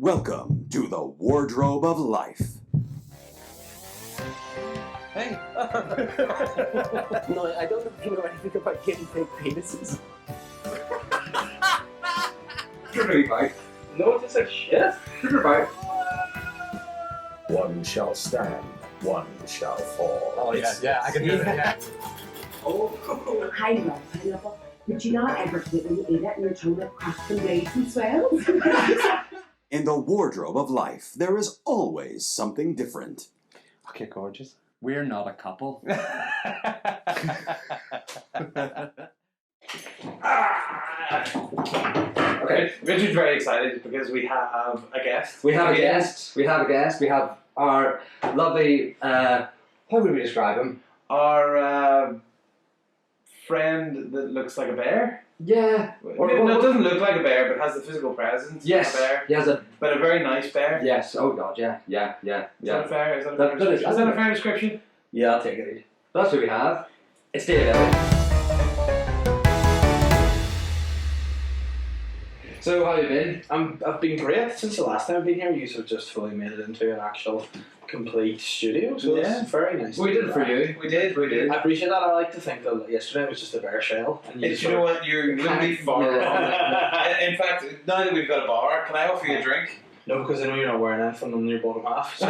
Welcome to the Wardrobe of Life. Hey. No, I don't know if you know anything about guinea pig penises. Pretty bite. No, it's like shit. Pretty bite. One shall stand, one shall fall. Oh yeah, I can hear that. Oh, hi, love, pineapple. But you not ever forget when you eat it and your tongue like cracks and bleeds and swells? In the Wardrobe of Life, there is always something different. Okay, gorgeous. We're not a couple. Okay, Richard's very excited because we have a guest. We have a guest. We have our lovely, how would we describe him? Our friend that looks like a bear. Yeah. No, it doesn't look like a bear, but has the physical presence Yes. of a bear. He has a. But a very nice bear. Yes. Oh God. Yeah. Is that a fair? Is that a That- fair that is- description? Is that a fair description? Yeah, I'll take it. That's what we have. It's Dave Elliott. So how you been? I've been great since the last time I've been here. You have just fully made it into an actual complete studio, so Yeah. it's very nice. We did it for you. We did. I appreciate that. I like to think that yesterday was just a bare shell. And You know what? You're really far wrong. In fact, now that we've got a bar, can I offer you a drink? No, because I know you're not wearing anything on your bottom half. So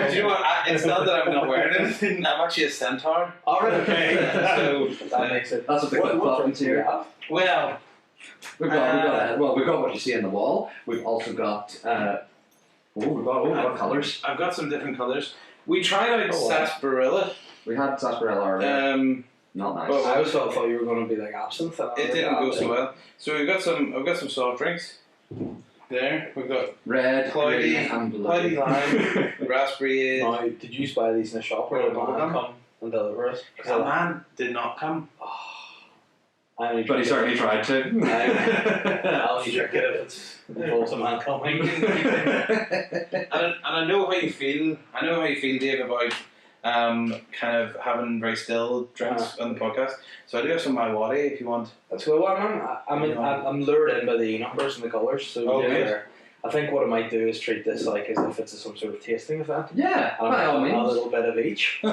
Do you know what? It's not that I'm not wearing anything. I'm actually a centaur. Alright, okay. So that makes it. That's what the What club drinks do you here. have? well. We've got what you see on the wall. We've also got we've got colours. I've got some different colours. We tried out Oh, wow. sarsaparilla. We had sarsaparilla earlier. Not nice. but- I always thought you were going to be like absinthe. and I was It like, didn't go ah, so well. So I've got some soft drinks. There, we've got Red, cloudy, green, and blue. cloudy lime, raspberry. Now, did you buy these in the shop or Where did the a man Bogan? come and deliver it? The man did not come. I only But he drink certainly it. tried to. I'll only drink it if it involves a man coming. And I know how you feel. I know how you feel, Dave, about kind of having very still drinks on the podcast. So I do have some Maiwadi if you want. That's cool. I'm lured in by the numbers and the colours. So Oh, yeah, good. I think what I might do is treat this like as if it's some sort of tasting event. Yeah, And by all I'm a means. little bit of each. Do.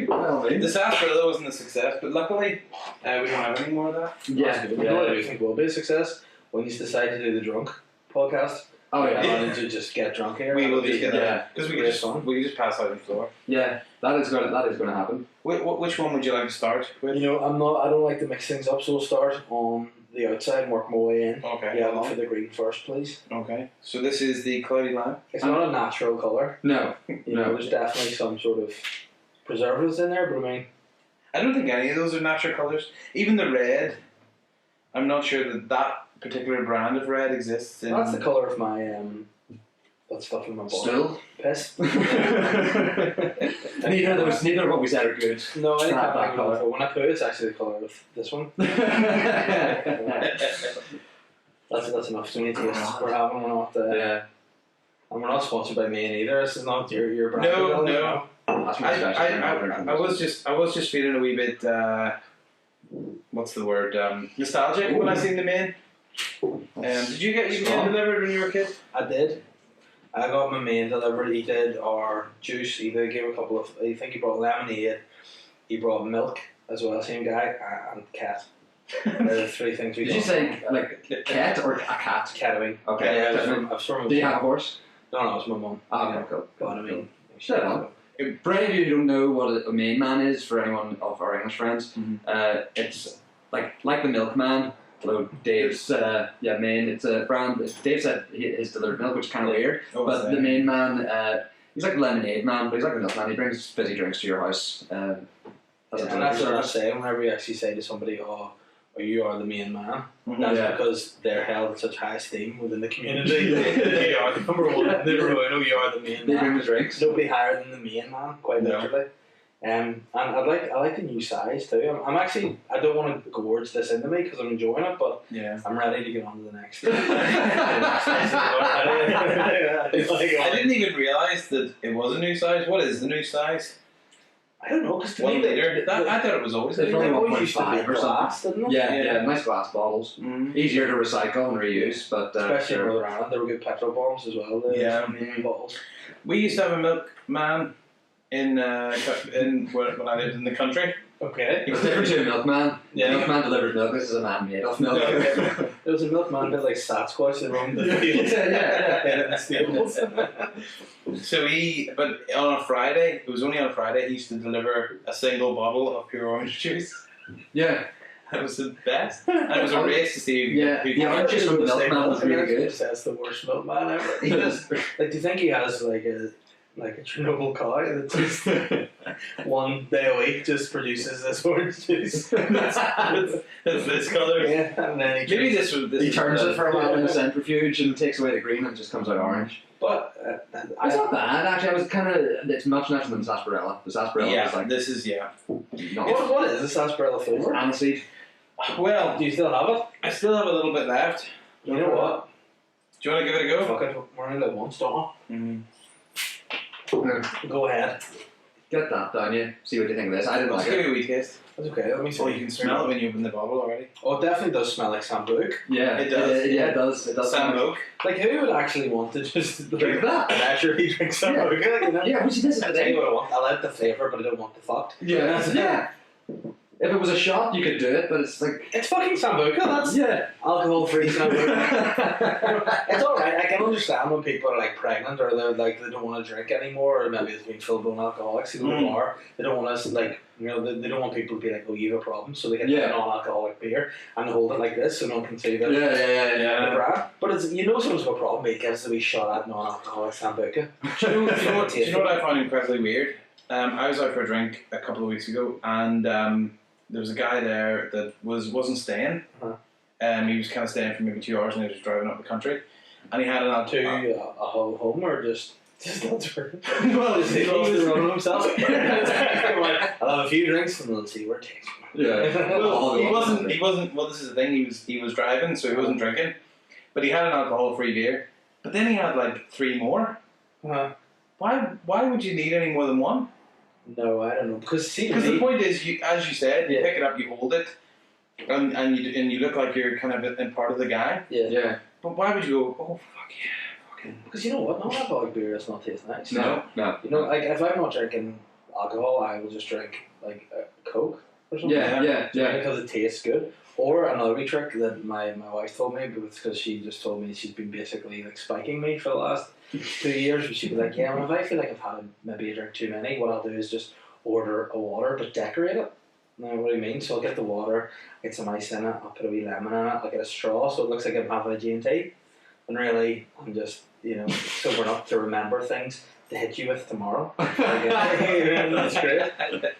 By all The means. sarsaparilla wasn't a success, but luckily we don't have any more of that. Yeah. You know what I do think will be a success? When you decide to do the drunk podcast. Oh I yeah. wanted to just get drunk here. We will just get Yeah. that because we Great can fun. just pass out on the floor. Yeah. That is gonna happen. Which one would you like to start with? You know, I don't like to mix things up, so I'll start on the outside and work my way in. Okay. Yeah, look for the green first, please. Okay. So this is the cloudy lime. It's not a natural colour. No. You know, there's definitely some sort of preservatives in there, but I mean, I don't think any of those are natural colours. Even the red, I'm not sure that particular brand of red exists. In that's the colour of my that stuff in my body. Still. Piss. Neither of what we said are good. No, I didn't Not have that that colour. colour. When I put it, it's actually the colour of this one. That's enough to me taste. We're having. We're not. Yeah. And we're not sponsored by Maine either. This is not your brand. No. That's my special. I was just feeling a wee bit. What's the word? Nostalgic when I seen the Maine. Did you get your Maine delivered when you were a kid? I did. I got my main delivered. He did our juice. He did give a couple of. I think he brought lemonade. He brought milk as well. Same guy and cat. They're the three things we Did got. you say like cat or a cat? Ketamine? Okay. Yeah, definitely. I was from. Do you have a horse? No, it's my mum. Okay, cool. God, I mean, Shut up. For any of you who don't know what a Maine man is, for anyone of our English friends, it's like the milkman. Although Dave's Maine, it's a brand. Dave said his delivered milk, which is kind of weird. But the Maine man, he's like the lemonade man, but he's like the milkman. He brings fizzy drinks to your house. And that's what I say whenever you actually say to somebody, "Oh, you are the main man." That's because they're held in such high esteem within the community. They are the number one. You are the main They man. bring the drinks. Nobody higher than the main man, quite literally. And I like the new size too. I'm actually, I don't want to gorge this into me because I'm enjoying it, but I'm ready to get on to the next. I didn't even realise that it was a new size. What is the new size? I don't know, because 1 litre. I thought it was always It's probably always used to be 1.5 or glass, didn't it? Yeah, nice glass bottles. Easier to recycle and reuse, but Especially in Northern Ireland, there were good petrol bombs as well. Bottles. We used to have a milkman in when I lived in the country. Okay. It was different to a milkman. Yeah. Milkman delivers milk. This is a man made of milk. There was a milkman bit like Sasquatch in roamed the fields. Yeah. In the stables. So but on a Friday, it was only on a Friday, he used to deliver a single bottle of pure orange juice. Yeah. That was the best. And it was a race to see who The orange juice from the milkman was really good. That's the worst milkman ever. He just, do you think he has like a Chernobyl cow that just 1 day a week just produces this orange juice? That's this colour. Yeah, and then Maybe this He turns it for a while in a centrifuge and takes away the green and it just comes out orange. But It's not bad, actually. I was it's much nicer than sarsaparilla. The sarsaparilla is like... this is, what is the sarsaparilla flavour? Aniseed. Well, Do you still have it? I still have a little bit left. You know what? Do you want to give it a go? Fuck it, we're only like once, don't we? Go ahead. Get that down you. See what you think of this. I didn't Let's like give it. it a wee taste. That's okay, let me see. Oh, you can smell it when you open the bottle already. Oh, it definitely does smell like Sambuca. Yeah, It does. Yeah, it does. It does. Sambuca. Like, who would actually want to just Drink that. naturally drink Sambuca? You know? Yeah, which this is I the tell you thing. what I want. I like the flavour, but I don't want the fuck. Yeah. If it was a shot, you could do it, but it's like... It's fucking Sambuca, that's Yeah. alcohol-free Sambuca. It's alright, I can understand when people are like pregnant or they're like they don't want to drink anymore, or maybe it's been full-blown alcoholics, they go to the bar, they don't want us like, you know, they don't want people to be like, oh, you have a problem, so they get Yeah. a non-alcoholic beer and hold it like this so no one can see the Yeah. brand. But it's, you know, someone's got a problem, it gets to be shot at non-alcoholic Sambuca. Do you know what I find incredibly weird? I was out for a drink a couple of weeks ago, and there was a guy there that wasn't staying. He was kind of staying for maybe 2 hours, and he was driving up the country, and he had an To a whole home or just not to well, he was running himself. I'll have a few drinks and we'll see where it takes me. Yeah. Well, he wasn't. Well, this is the thing. He was driving, so he wasn't drinking, but he had an alcohol-free beer. But then he had like 3 more. Why would you need any more than one? No, I don't know. Because the point is, as you said, you Yeah. pick it up, you hold it, and you look like you're kind of in part of the gang. Yeah. But why would you go? Oh fuck yeah, fucking. Because you know what? Non-alcoholic beer does not taste nice. No. You know, like if I'm not drinking alcohol, I will just drink like a Coke or something. Yeah. Because it tastes good. Or another wee trick that my wife told me, because she just told me she's been basically like spiking me for the last 2 years. But she'd be like, yeah, well, if I feel like I've had maybe a drink too many, what I'll do is just order a water but decorate it. Now, what do you mean? So I'll get the water, get some ice in it, I'll put a wee lemon in it, I'll get a straw so it looks like I'm having a G&T. And really, I'm just, you know, sobering up to remember things to hit you with tomorrow. That's great.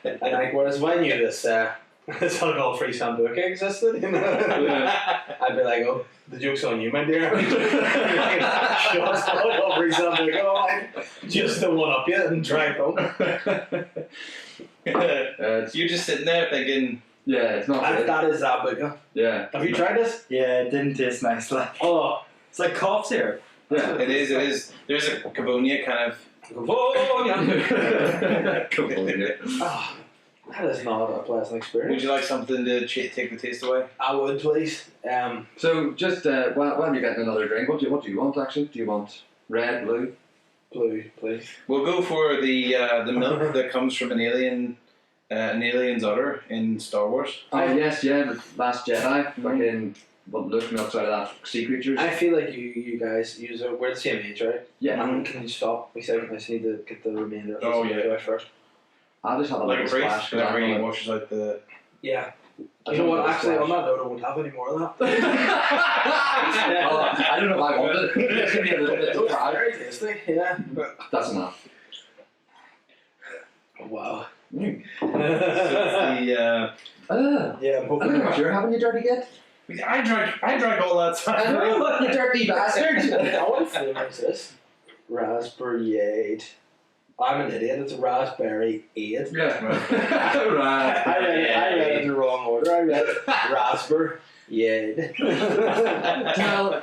And like, whereas when I knew this alcohol-free Sambuca existed, you know, I'd be like, oh, the joke's on you, my dear. Shots alcohol-free Sambuca, oh, just to one-up you and drive home. You're just sitting there thinking, Yeah, it's not good. That is Sambuca. Yeah. Have you tried this? Yeah, it didn't taste nice. Like, Oh, it's like cough syrup. Yeah. it is. There's a Cavonia kind of. oh, that is not a pleasant Would experience. you like something to take the taste away? I would, please. So just while you're getting another drink, what do you want actually? Do you want red, blue? Blue, please. We'll go for the milk that comes from an alien's udder in Star Wars. Oh yes, yeah, the Last Jedi. Fucking what Luke milks out of that sea creatures. I feel like you guys we're the same age, right? Yeah. Can you stop? I just need to get the remainder of this Oh, yeah. out first. I'll just have a Like a little priest, splash. whenever he washes out the. Yeah. I You know don't what? know Actually, splash. on that note, I won't have any more of that. Oh, I don't know if I want it. It's gonna be a little bit too dry. Very tasty. Yeah. That's enough. Wow. So it's yeah. I don't know what you're having, you dirty git. I drank all that stuff. I know, you dirty bastard. What flavour is this? Raspberry aid. I'm an idiot. It's a raspberry aid. Yeah. I read it in the wrong order. I read raspberry aid. Tell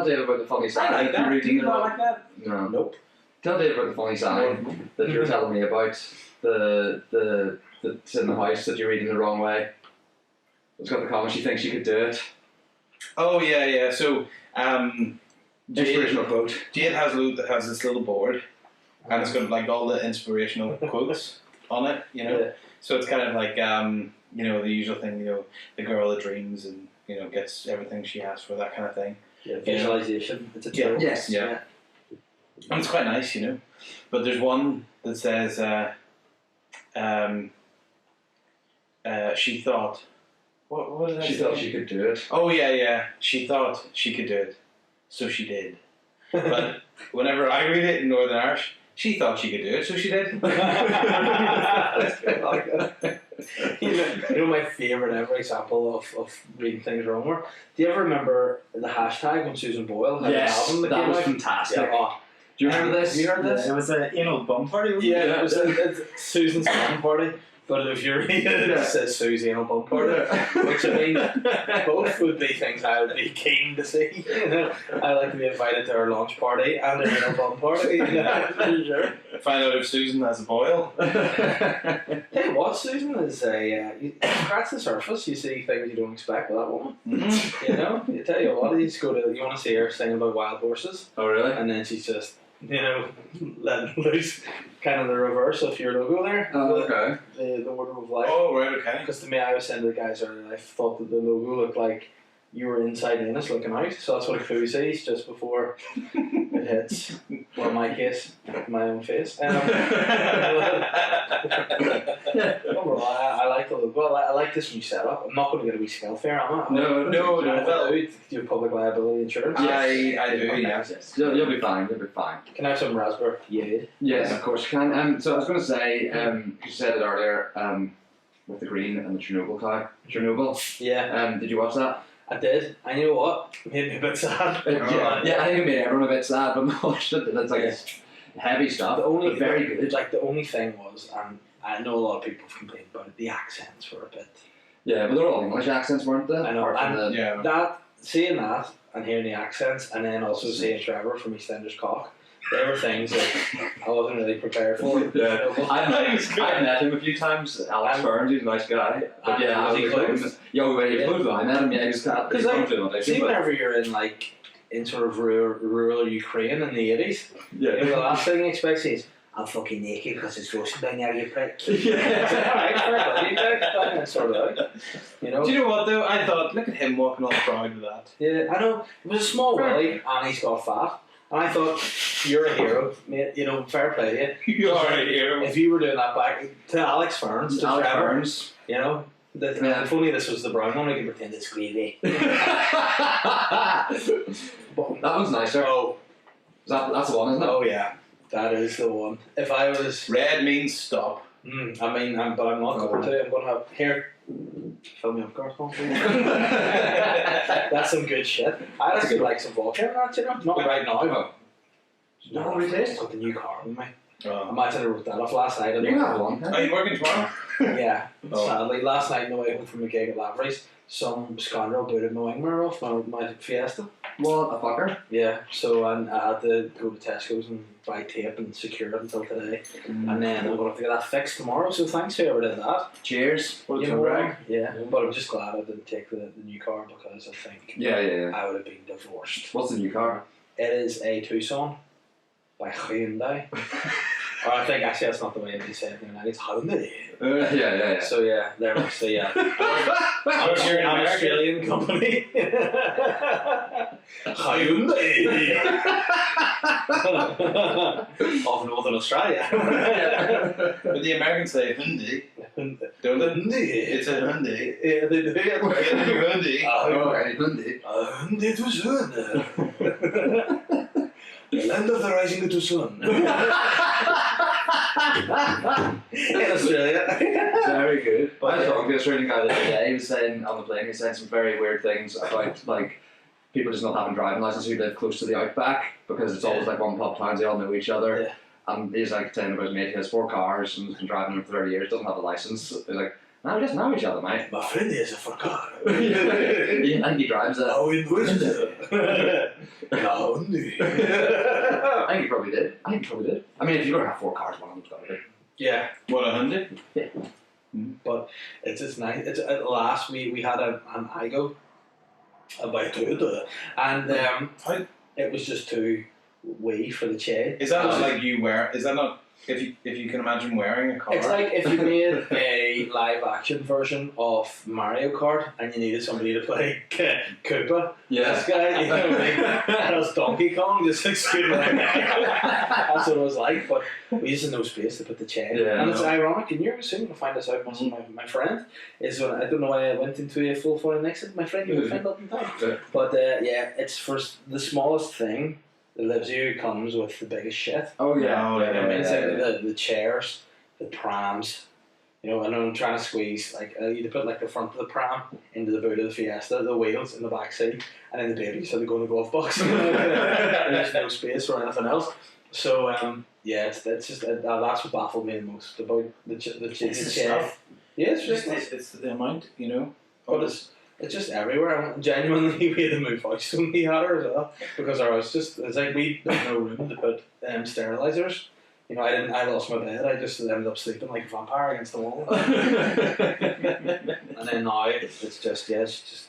Dave about the funny side. I like that. Do you not like that? No. Nope. Tell Dave about the funny sign that you were telling me about. That's in the house that you're reading the wrong way. It's got the comment. She thinks she could do it. Oh yeah. So Inspirational quote. Jade has this little board, and it's got like all the inspirational quotes on it. You know, so it's kind of like you know, the usual thing. You know, the girl that dreams and you know gets everything she asks for, that kind of thing. Yeah, visualization. It's a tool. Yes. Yeah. And it's quite nice, you know. But there's one that says, she thought. What did I say? She thought she could do it. Oh yeah. She thought she could do it, so she did. But whenever I read it in Northern Irish, she thought she could do it, so she did. You know my favourite ever example of reading things wrong were, do you ever remember the hashtag when Susan Boyle had an album that came was out? fantastic. Yeah, oh. Do you remember this? You heard this? It was an anal bum party, wasn't Yeah, it? it was Susan's bum party. But if you read it, it says Susie anal bum party. Which I mean, both would be things I would be keen to see. You know? I like to be invited to her launch party and her anal bum party. You know? Sure. Find out if Susan has a boil. Tell you what, Susan is you scratch the surface, you see things you don't expect with that woman. Mm-hmm. You know, you tell you what, you want to see her singing about wild horses, Oh really? and then she's just, you know, letting loose, kind of the reverse of your logo there. Oh, okay. The order of life. Oh right, okay. Because to me, I was saying to the guys earlier, I thought that the logo looked like you were inside Innes looking out. So that's what a crew sees just before it hits, well, in my case, my own face. Overall, I like the logo. I like this new setup. I'm not going to get a wee scale fair, am I? No. Well, Do you have public liability insurance? I do, yeah. You'll be fine. You'll be fine. Can I have some raspberry? Yeah. Yes, of course you can. So I was going to say, you said it earlier, with the green and the Chernobyl cow. Chernobyl. Yeah, Did you watch that? I did. And you know what? It made me a bit sad. Yeah, I think it made everyone a bit sad, but no, it's like heavy stuff. But very good. Like the only thing was, and I know a lot of people have complained about it, the accents were a bit. Yeah, but they're all English accents, weren't they? I know. Apart from And the, Yeah. seeing that and hearing the accents, and then also seeing Trevor from EastEnders Cock, they were things that I wasn't really prepared for. Yeah. I've met him a few times. Alex Burns, he's a nice guy. But yeah, was he close? He was I met him. Yeah, he was kind of. Because see, whenever you're in sort of rural Ukraine in the 80s, you know, the last thing you expect is, I'm fucking naked because it's roasting down there, you prick. Alright, sort of out. You know? Do you know what though? I thought, look at him walking all proud with that. Yeah, I know. It was a small willy and he's got fat. And I thought, you're a hero, mate. You know, fair play to you. You are a hero. If you were doing that back to Alex Ferns, to Alex Trevor, Burns. you know, if only this was the brown one, we could pretend it's gravy. That one's nicer. Oh, That's the one, isn't it? oh yeah, that is the one. If I was, Red means stop. but I'm not going to. I'm going to have here. Fill me up, Garth. That's some good shit. I actually like some vodka in that, you know. Not right now. Oh. No, really taste? I've got the new car with me. Oh. Imagine I wrote that off last night. You can have one. Are you working tomorrow? Yeah, Oh. sadly, last night on the way home from a gig at Lavery's, some scoundrel booted my wing mirror off my Fiesta. What a fucker. Yeah, so I had to go to Tesco's and buy tape and secure it until today, and then I'm going to have to get that fixed tomorrow. So thanks whoever did that. Cheers. You know, yeah, but I'm just glad I didn't take the new car because I think Yeah. I would have been divorced. What's the new car? It is a Tucson by Hyundai. Or I think actually that's not the way they say it in the 90s. It's Hyundai. Yeah. So yeah, they're actually You're in an America. Australian company. Hyundai of Northern Australia. But the Americans say Hyundai, don't they? Hyundai. It's a Hyundai. Yeah, they do. Get a new Hyundai. Hyundai. Hyundai Tucson. The land of the rising Tucson. In Australia. Very good. But I was talking to an Australian guy the other day. He was saying on the plane, he was saying some very weird things about like people just not having driving license who live close to the outback because it's always like one pub towns, they all know each other. Yeah. And he's like telling about his mate, he has 4 cars and has been driving them for 30 years, doesn't have a license. He's like, no, we just know each other, mate. My friend is a for car. I think he drives it. How in West? I think you probably did. I think you probably did. I mean, if you're going to have 4 cars, one of them's got to be. Yeah. What, 100? Yeah. But it's just nice. It's at last we had an IGO about 2, and it was just too wee for the chain. Is that not like you wear? Is that not if you can imagine wearing a car? It's like if you made a live action version of Mario Kart and you needed somebody to play Koopa. Yeah. This guy, you know, like, that was Donkey Kong, just like scooting around. That's what it was like, but we just had no space to put the chain. Yeah, and it's ironic, and you're soon to find this out. My friend is when I don't know why I went into a full foreign exit. My friend, you would find out in time. Yeah. But yeah, it's for the smallest thing. The lives you comes with the biggest shit. Oh yeah. Oh, yeah. I mean, it's like the chairs, the prams. You know, I know I'm trying to squeeze like you put like the front of the pram into the boot of the Fiesta, the wheels in the back seat, and then the babies had to go in the glove box. There's no space for anything else. So yeah, it's just that's what baffled me the most about the chair. Yeah, it's just it's the amount, you know. But it's just everywhere. Genuinely, we had to move house when we had her as well because our house it's like we had no room to put sterilizers. You know, I lost my bed. I just ended up sleeping like a vampire against the wall. And then now it's just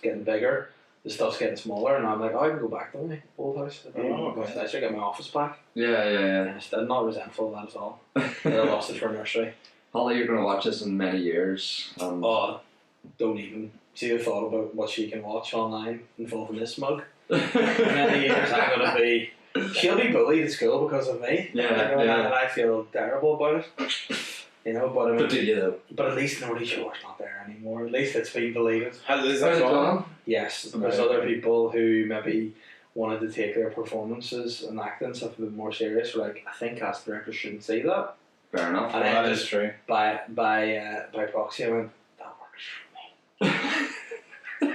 getting bigger. The stuff's getting smaller, and I'm like, I can go back to my old house. I should get my office back. Yeah. I'm not resentful of that at all. I lost it for nursery. Holly, you're going to watch this in many years. Oh, don't even. See the thought about what she can watch online involving this mug. In many years, I'm going to be. She'll be bullied at school because of me. Yeah. And I feel terrible about it. You know, but I mean, But do you though? But at least Nordy Shore's not there anymore. At least it's been deleted. Is How's that it gone? gone? Yes, because Right. other people who maybe wanted to take their performances and acting stuff a bit more serious were like, I think cast directors shouldn't say that. Fair enough. And That then is true. by proxy, I went, that works for me.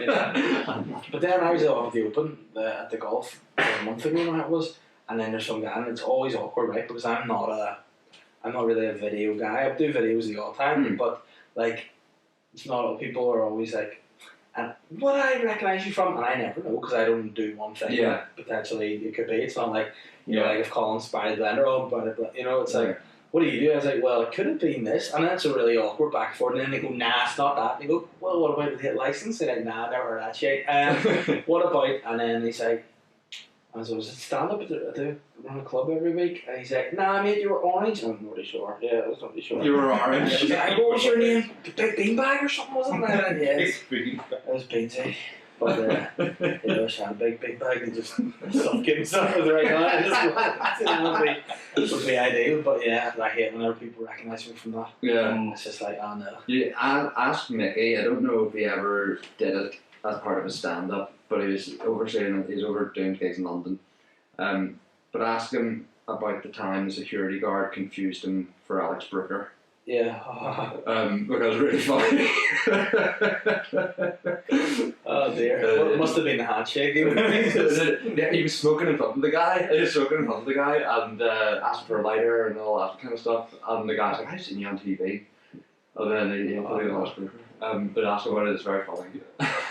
You know? But then I was up at the Open at the golf a month ago, it was, and then there's some guy, and it's always awkward, right? Because I'm not really a video guy. I do videos the all time, but like, it's not. People are always like, and what I recognise you from, and I never know because I don't do one thing. Yeah. Potentially it could be. It's not like you know, Yeah. like if Colin's Barry Blender or but you know, it's like. What do you do? I was like, well, it could have been this. And then it's a really awkward back and forth. And then they go, nah, it's not that. And they go, well, what about the hit license? They're like, nah, never heard that shit. What about? And then he's like, I was it stand up at the run a club every week? And he's like, nah, mate, you were orange. And I'm not really sure. Yeah, I was not really sure. You were orange. He's like, what was your name? Big Beanbag or something, wasn't it? And yeah, it was Beansy. But yeah, she had a big bag and just getting stuff with the right hand. It would be ideal, but yeah, I hate whenever people recognise me from that. Yeah. It's just like, oh no. You asked Mickey, I don't know if he ever did it as part of his stand-up, but he's over doing gigs in London. But ask him about the time the security guard confused him for Alex Brooker. Yeah. Because it was really funny. Oh dear. Well, it must have been the handshake. Yeah, he was smoking in front of the guy. And asked for a lighter and all that kind of stuff. And the guy's like, I've seen you on TV. And then he put it on but asked about it, it's very funny.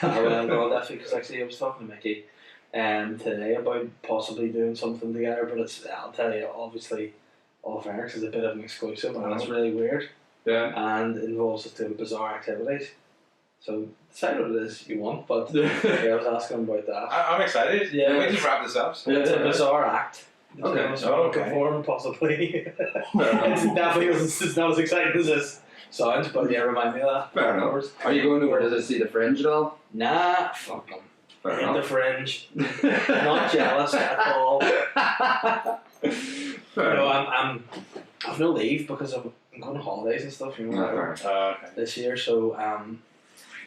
Well, definitely, because actually I was talking to Mickey today about possibly doing something together, but I'll tell you, obviously, off air, because it's a bit of an exclusive and it's really weird. Yeah. And involves us doing bizarre activities. So decide what it is you want, but yeah, I was asking him about that. I'm excited. Yeah. We just wrap this up. It's a bizarre act. Okay. Okay. Perform possibly. It's definitely it's not as exciting as this sounds, but yeah, remind me of that. Fair enough. Are you going over to see the Fringe at all? Nah, fuck them. Fair Hate the enough. Fringe. Not jealous at all. Fair No, enough. I've no leave because I'm going on holidays and stuff. You know, Yeah, fair. Okay. this year. So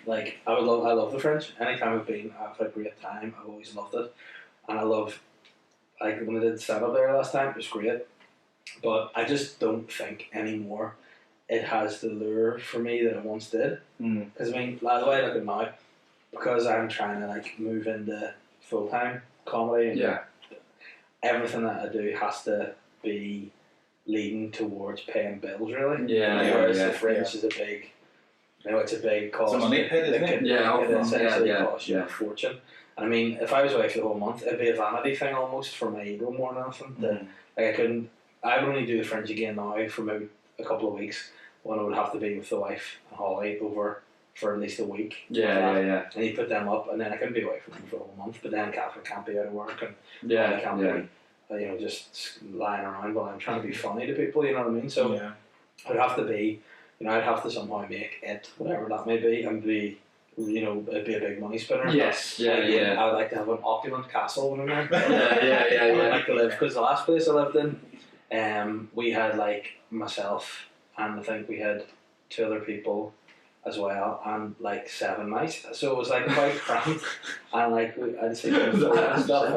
like I love the Fringe. Anytime I've been, I've had a great time. I've always loved it, and I love like when I did stand up there last time. It was great, but I just don't think anymore it has the lure for me that it once did. Because I mean, the way I look at it now, because I'm trying to like move into full time comedy. And Yeah. everything that I do has to be leading towards paying bills, really. Yeah, Whereas yeah, the Fringe is a big, it's a big cost. It's a money pit, isn't it? It Yeah, essentially yeah, costs you yeah. a fortune. And I mean, if I was away for the whole month, it'd be a vanity thing almost for my ego more than anything. Like I would only do the Fringe again now for maybe a couple of weeks when I would have to be with the wife and Holly over for at least a week. Yeah. And you put them up, and then I couldn't be away from them for a whole month. But then Catherine can't be out of work, and Yeah, I can't be, just lying around while I'm trying to be funny to people. You know what I mean? So I'd have to be, I'd have to somehow make it, whatever that may be, and be. It'd be a big money spinner. Yes, yeah. I would like to have an opulent castle when I'm there. Yeah. I would like to live, because the last place I lived in, we had like myself, and I think we had 2 other people as well, and like 7 mice. So it was like quite cramped, and like I'd sleep on the floor and stuff,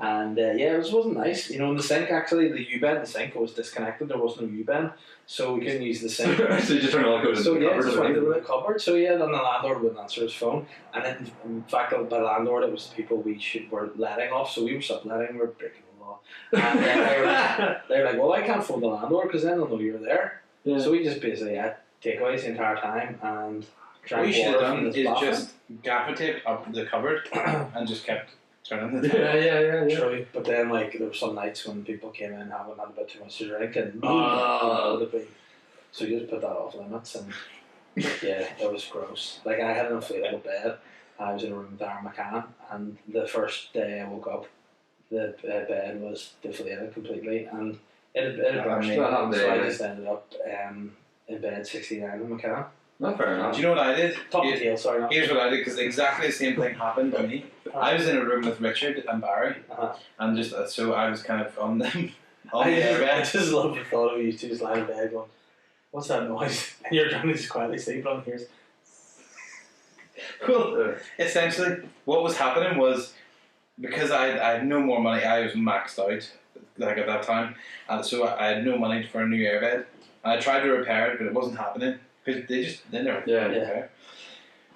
and it wasn't nice. In the sink, actually, the U-bend, the sink was disconnected. There wasn't a U-bend, so we couldn't use the sink. So you just turn it on, go to the cupboard. Just went to the cupboard. So then the landlord wouldn't answer his phone, and then in fact, by landlord, it was the people were letting off. So we were subletting, we were breaking the law, and they were like, "Well, I can't phone the landlord because then they'll know you're there." Yeah. So we just basically had takeaways the entire time, and what you should have done is just gaffer tape up the cupboard and just kept turning the tap. Yeah. True, but then like there were some nights when people came in having had a bit too much to drink, and so you just put that off limits, and it was gross. Like I had an inflatable bed. I was in a room with Darren McCann, and the first day I woke up, the bed was deflated completely, and it burst. So I just ended up in bed 69 in McCann. Not fair enough. Do you know what I did? Top of the tail, sorry. Here's what I did, because exactly the same thing happened to me. I was in a room with Richard and Barry, and just so I was kind of on them. I just love the thought of you two just lying in bed going, "What's that noise?" And you're trying to just quietly sleep, and here's. Well, essentially, what was happening was, because I had no more money, I was maxed out, like at that time, and so I had no money for a new airbed. And I tried to repair it, but it wasn't happening because they never repair.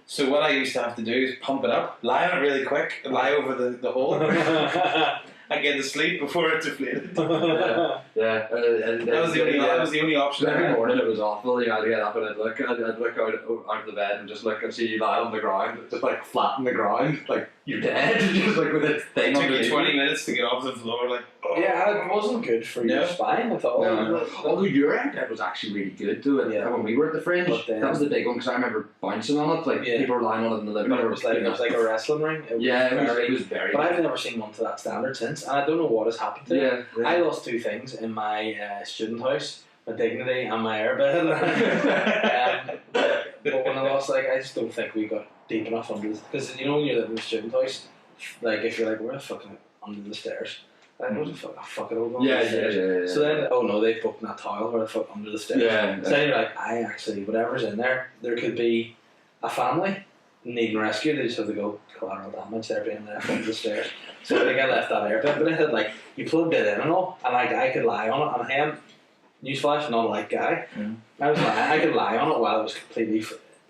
So what I used to have to do is pump it up, lie on it really quick, lie over the hole, and get to sleep before it deflated. That was the only option. Every morning it was awful. You had to get up and I'd look out of the bed and just look and see you lie on the ground, just like flat on the ground, like you're dead, just like with this thing. It took you 20 minutes to get off the floor, like. Oh. Yeah, it wasn't good for your spine at all. No. Although your airbed was actually really good too. When we were at the Fringe, that was the big one, because I remember bouncing on it. Like people were lying on it in the living room. It was like a wrestling ring. It was very. But I've never seen one to that standard since, and I don't know what has happened to it. I lost 2 things in my student house: my dignity and my airbed. But when I lost, I just don't think we got deep enough under this, because when you're living in a student house, like if you're like, we're fucking under the stairs. I wasn't fucking over on the stairs. So then, oh no, they've booked that tile where the fuck under the stairs. So then you're like, whatever's in there could be a family needing rescue. They just have to go collateral damage. They're being left under the stairs. So I think I left that airbed, but I had you plugged it in and all, and I could lie on it, and I am, newsflash, not a light guy. I could lie on it while it was completely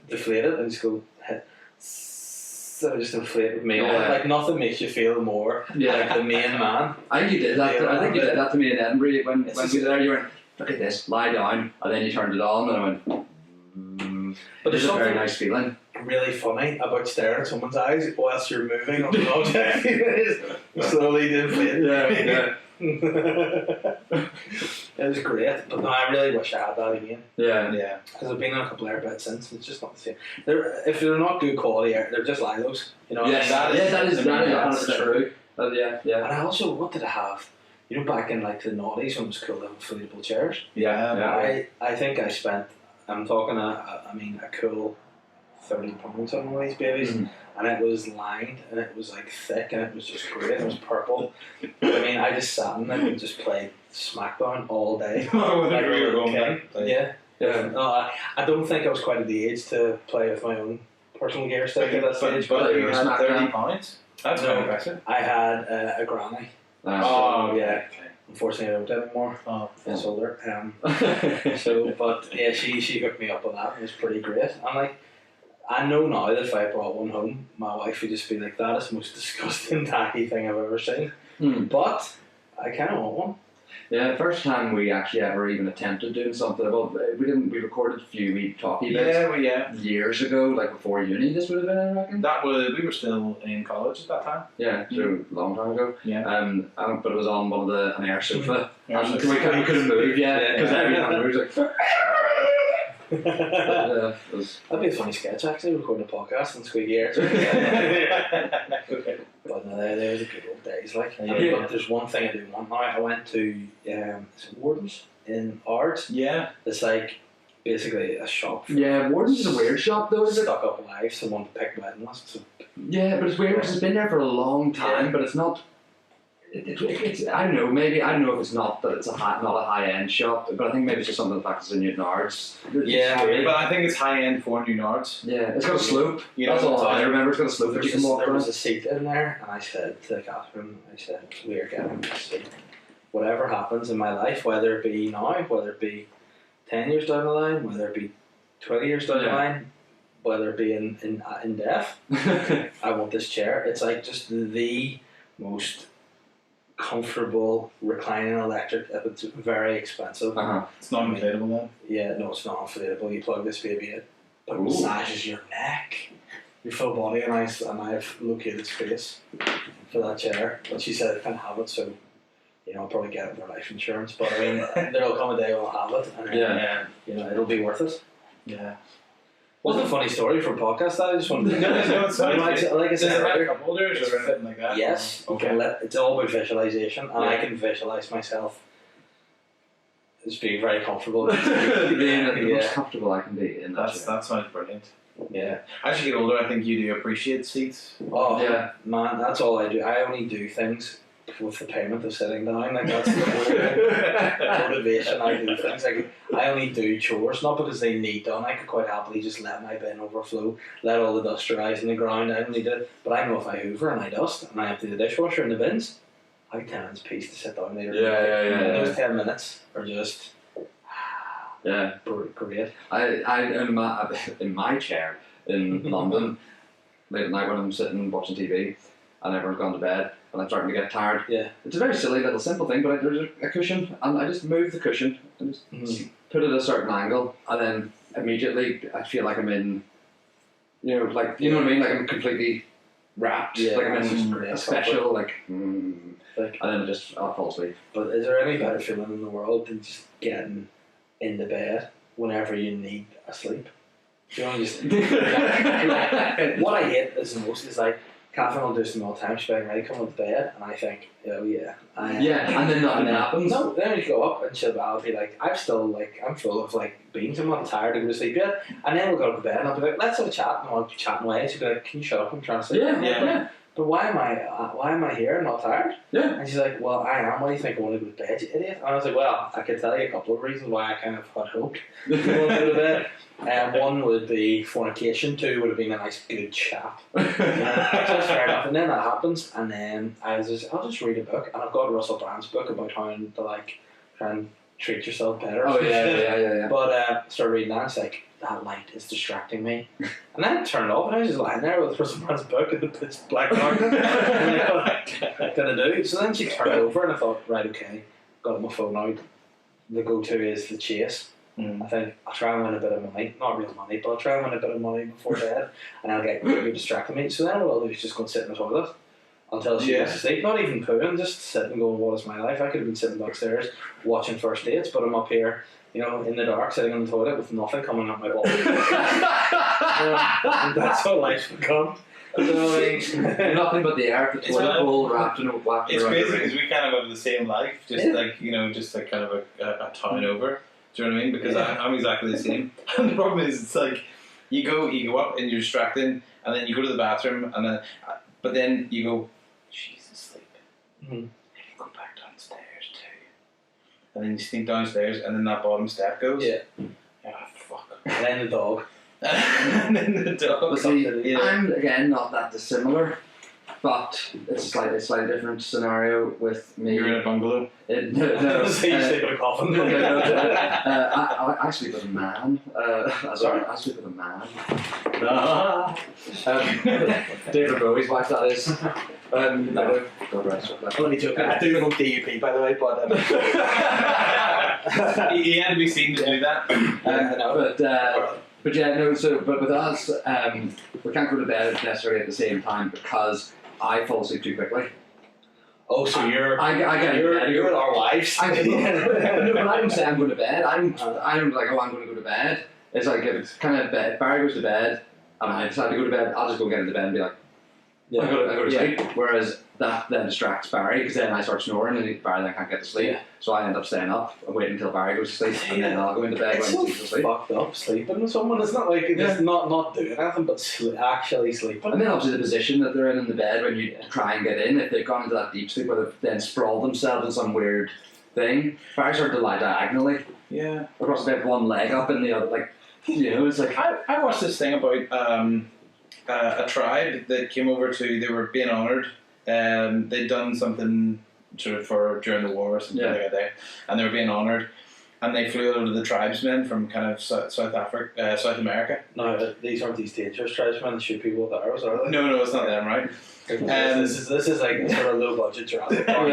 deflated and just go hit. So just inflate with me on it. Like nothing makes you feel more like the main man. I think you did that. I think you did that to me in Edinburgh when we were there. You went, look at this, lie down, and then you turned it on, and I went. But there's a very nice feeling. Really funny about staring at someone's eyes whilst you're moving on the object. Slowly deflate. It was great, but no, I really wish I had that again. Yeah. Because I've been in a couple of airbeds since, and it's just not the same. If they're not good quality air, they're just Lilos. That is true. And I also, what did I have? Back in the noughties when it was cool to have inflatable chairs. I think I spent, I'm talking a cool £30 on one of these babies, and it was lined, and it was thick, and it was just great. It was purple. I just sat in it and just played Smackdown all day. No, I don't think I was quite at the age to play with my own personal gear stick at that stage. But you had £30? That's very impressive. I had a granny. Unfortunately, I don't anymore. It's older. She hooked me up with that. It was pretty great. I know now that if I brought one home, my wife would just be like, "That is the most disgusting tacky thing I've ever seen." But I kind of want one. Yeah, the first time we actually ever even attempted doing something. Well, we recorded a few wee talkie bits years ago, like before uni. This would have been, I reckon. We were still in college at that time. Yeah, so a long time ago. Yeah. But it was on one of an air sofa, Air and sofa. we couldn't move yet because every time we was like. That'd be a funny sketch actually, recording a podcast on squeaky air. But no, they were the good old days. Like, but there's one thing I do want now. I went to Wardens in Art. Yeah. It's like basically a shop. Yeah, Warden's is a weird shop though, is it? Stuck up live, someone picked wedding lists. Yeah, but it's weird because it's been there for a long time, but it's not. It's I don't know. Maybe I don't know if it's not that it's not a high end shop, but I think maybe it's just something the fact it's in Newton Arts. Yeah, but I think it's high end for Newton Arts. Yeah, it's got a slope. You know, that's all I remember. It's got a slope that you can walk There on. was a seat in there, and I said to Catherine, we are getting this seat. Whatever happens in my life, whether it be now, whether it be 10 years down the line, whether it be 20 years down the line, whether it be in death, I want this chair. It's like just the most comfortable reclining electric. It's very expensive. It's not inflatable then. Yeah, no, it's not inflatable. You plug this baby in, but it massages your neck, your full body, and I've located space for that chair. But she said I can't have it, so I'll probably get it for life insurance. But I mean, there'll come a day when I'll have it, and it'll be worth it. Yeah. Wasn't a funny story for a podcast. I just wanted to it's like I said, like cup holders or anything like that. Yes, Okay. It's all about visualization, and I can visualize myself as being very comfortable. Being the most comfortable I can be in that. That sounds brilliant. Yeah. As you get older, I think you do appreciate seats. Oh yeah, man, that's all I do. I only do things with the payment of sitting down. Like that's the motivation. I do things. Like I only do chores not because they need done. I could quite happily just let my bin overflow, let all the dust rise in the ground. I don't need it. But I know if I hoover and I dust and I empty the dishwasher and the bins, I have 10 minutes peace to sit down later. Yeah. Those 10 minutes are just great. I in my chair in London late at night when I'm sitting watching TV and everyone's gone to bed and I'm starting to get tired. Yeah. It's a very silly little simple thing, but there's a cushion and I just move the cushion and just put it at a certain angle and then immediately I feel like I'm in, you know what I mean? Like I'm completely wrapped. Yeah, like I'm in great a special, and then I'll fall asleep. But is there any better feeling in the world than just getting into bed whenever you need a sleep? Do you know, just what I hate is the most is like Catherine will do something all the time. She's getting ready, come up to bed, and I think, oh yeah, and then nothing happens. No, then you go up and I'll be like, I'm full of like beans. I'm not tired to go to sleep yet. And then we'll go to bed, and I'll be like, let's have a chat, and I'll be chatting away. And she'll be like, can you shut up? I'm trying to sleep. Yeah. But why am I here and not tired? Yeah. And she's like, well, I am. Why do you think I want to go to bed, you idiot? And I was like, well, I could tell you a couple of reasons why I kind of had hoped you want to go to bed. One would be fornication. Two would have been a nice good chat. So that's fair enough. And then that happens, and then I'll just read a book, and I've got Russell Brand's book about how to try and treat yourself better. Oh yeah. But started reading that, and it's like, that light is distracting me. And then I turned it off, and I was just lying there with Russell Brand's book in the pitch black darkness. What can I do? So then she turned it over, and I thought, right, okay, got my phone out. The go-to is the chase. I think I'll try and win a bit of money, not real money, but I'll try and win a bit of money before bed, and I'll get really distracting me. So then what I'll do is just go and sit in the toilet until she goes to sleep. Not even pooing, just sitting and going, what is my life? I could have been sitting downstairs watching First Dates, but I'm up here, in the dark, sitting in the toilet with nothing coming up my ball. And that's how life's become. Nothing but the air, the toilet bowl wrapped in a whack. It's crazy because we kind of have the same life, just like kind of a town over. Do you know what I mean? Because I'm exactly the same. And the problem is, it's like you go up and you're distracted, and then you go to the bathroom, but then you go, she's asleep. And you go back downstairs too, and then you sneak downstairs, and then that bottom step goes. Fuck. And then the dog. And then the dog. But see, I'm again not that dissimilar, but it's a slightly different scenario with me. You're in a bungalow. No. So you sleep in a coffin. I sleep with a man. Sorry, I sleep with a man. David Bowie's wife, that is. No. God rest her. I'm only joking. I do live on DUP, by the way, but he had to be seen to do that. But yeah, no. So, but with us, we can't go to bed necessarily at the same time because I fall asleep too quickly. oh, so you're You're our wives. No, but I don't say I'm going to bed. I'm like, oh, I'm going to go to bed. It's like if it's kind of bed. Barry goes to bed, and I decide to go to bed. I'll just go get into bed and be like, I go to sleep. Whereas that then distracts Barry because then I start snoring and Barry then can't get to sleep. Yeah. So I end up staying up and waiting until Barry goes to sleep, and then I'll go into bed It's when so he's asleep. fucked up sleeping with someone. It's not like it's not doing anything, but actually sleeping. And then obviously the position that they're in the bed when you try and get in, if they've gone into that deep sleep where they've then sprawled themselves in some weird thing, Barry started to lie diagonally Yeah. across the bed, one leg up and the other, like, it's like... I watched this thing about a tribe that came over they were being honoured. They'd done something sort of during the war or something like that, and they were being honoured. And they flew over to the tribesmen from kind of South America. No, these aren't these dangerous tribesmen that shoot people with arrows, are they? No, it's not them, right? This is like sort of low budget Jurassic Park.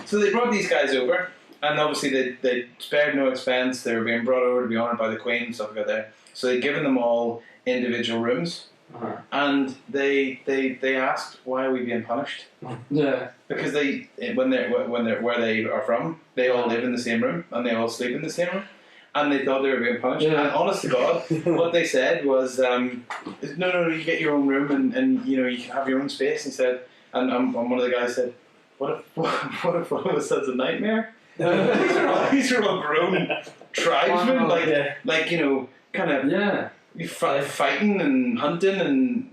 So they brought these guys over, and obviously they spared no expense. They were being brought over to be honoured by the Queen, stuff like that. So they'd given them all individual rooms, and they asked, why are we being punished? Yeah. Because where they are from, they all live in the same room and they all sleep in the same room, and they thought they were being punished. Yeah. And honest to God, what they said was, no, you get your own room and you can have your own space. He said, and one of the guys said, what if one of us has a nightmare? These are all grown tribesmen, kind of fighting and hunting and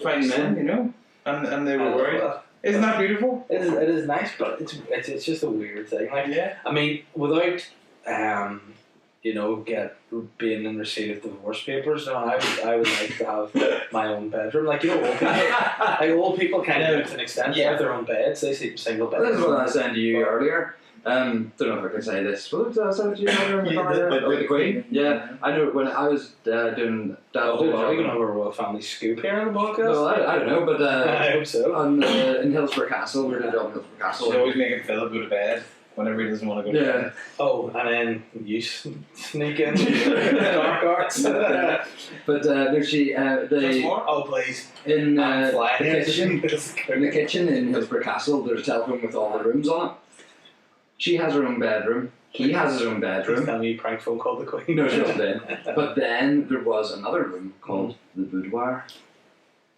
fighting men, and they were worried. Isn't that beautiful? It is nice, but it's just a weird thing. Like, I mean, without being in receipt of divorce papers, I would like to have my own bedroom. Like, old people kind of to an extent have their own beds. They sleep in single beds. This is what I was saying to you earlier. Don't know if I can say this. What did I say to you earlier? The Queen? Yeah, I know when I was doing that. Are we going to have a royal family scoop here on the podcast? Well, I don't know, but I hope so. In Hillsborough Castle, we were doing a job in Hillsborough Castle. She's always making Philip go to bed whenever he doesn't want to go to bed. Oh, and then you sneak in dark arts. But she more? Oh, please. In the kitchen in Hillsborough Castle, there's a telephone with all the rooms on it. She has her own bedroom. He has his own bedroom. Tell me, prank phone called the Queen. No, she wasn't in. But then there was another room called the boudoir.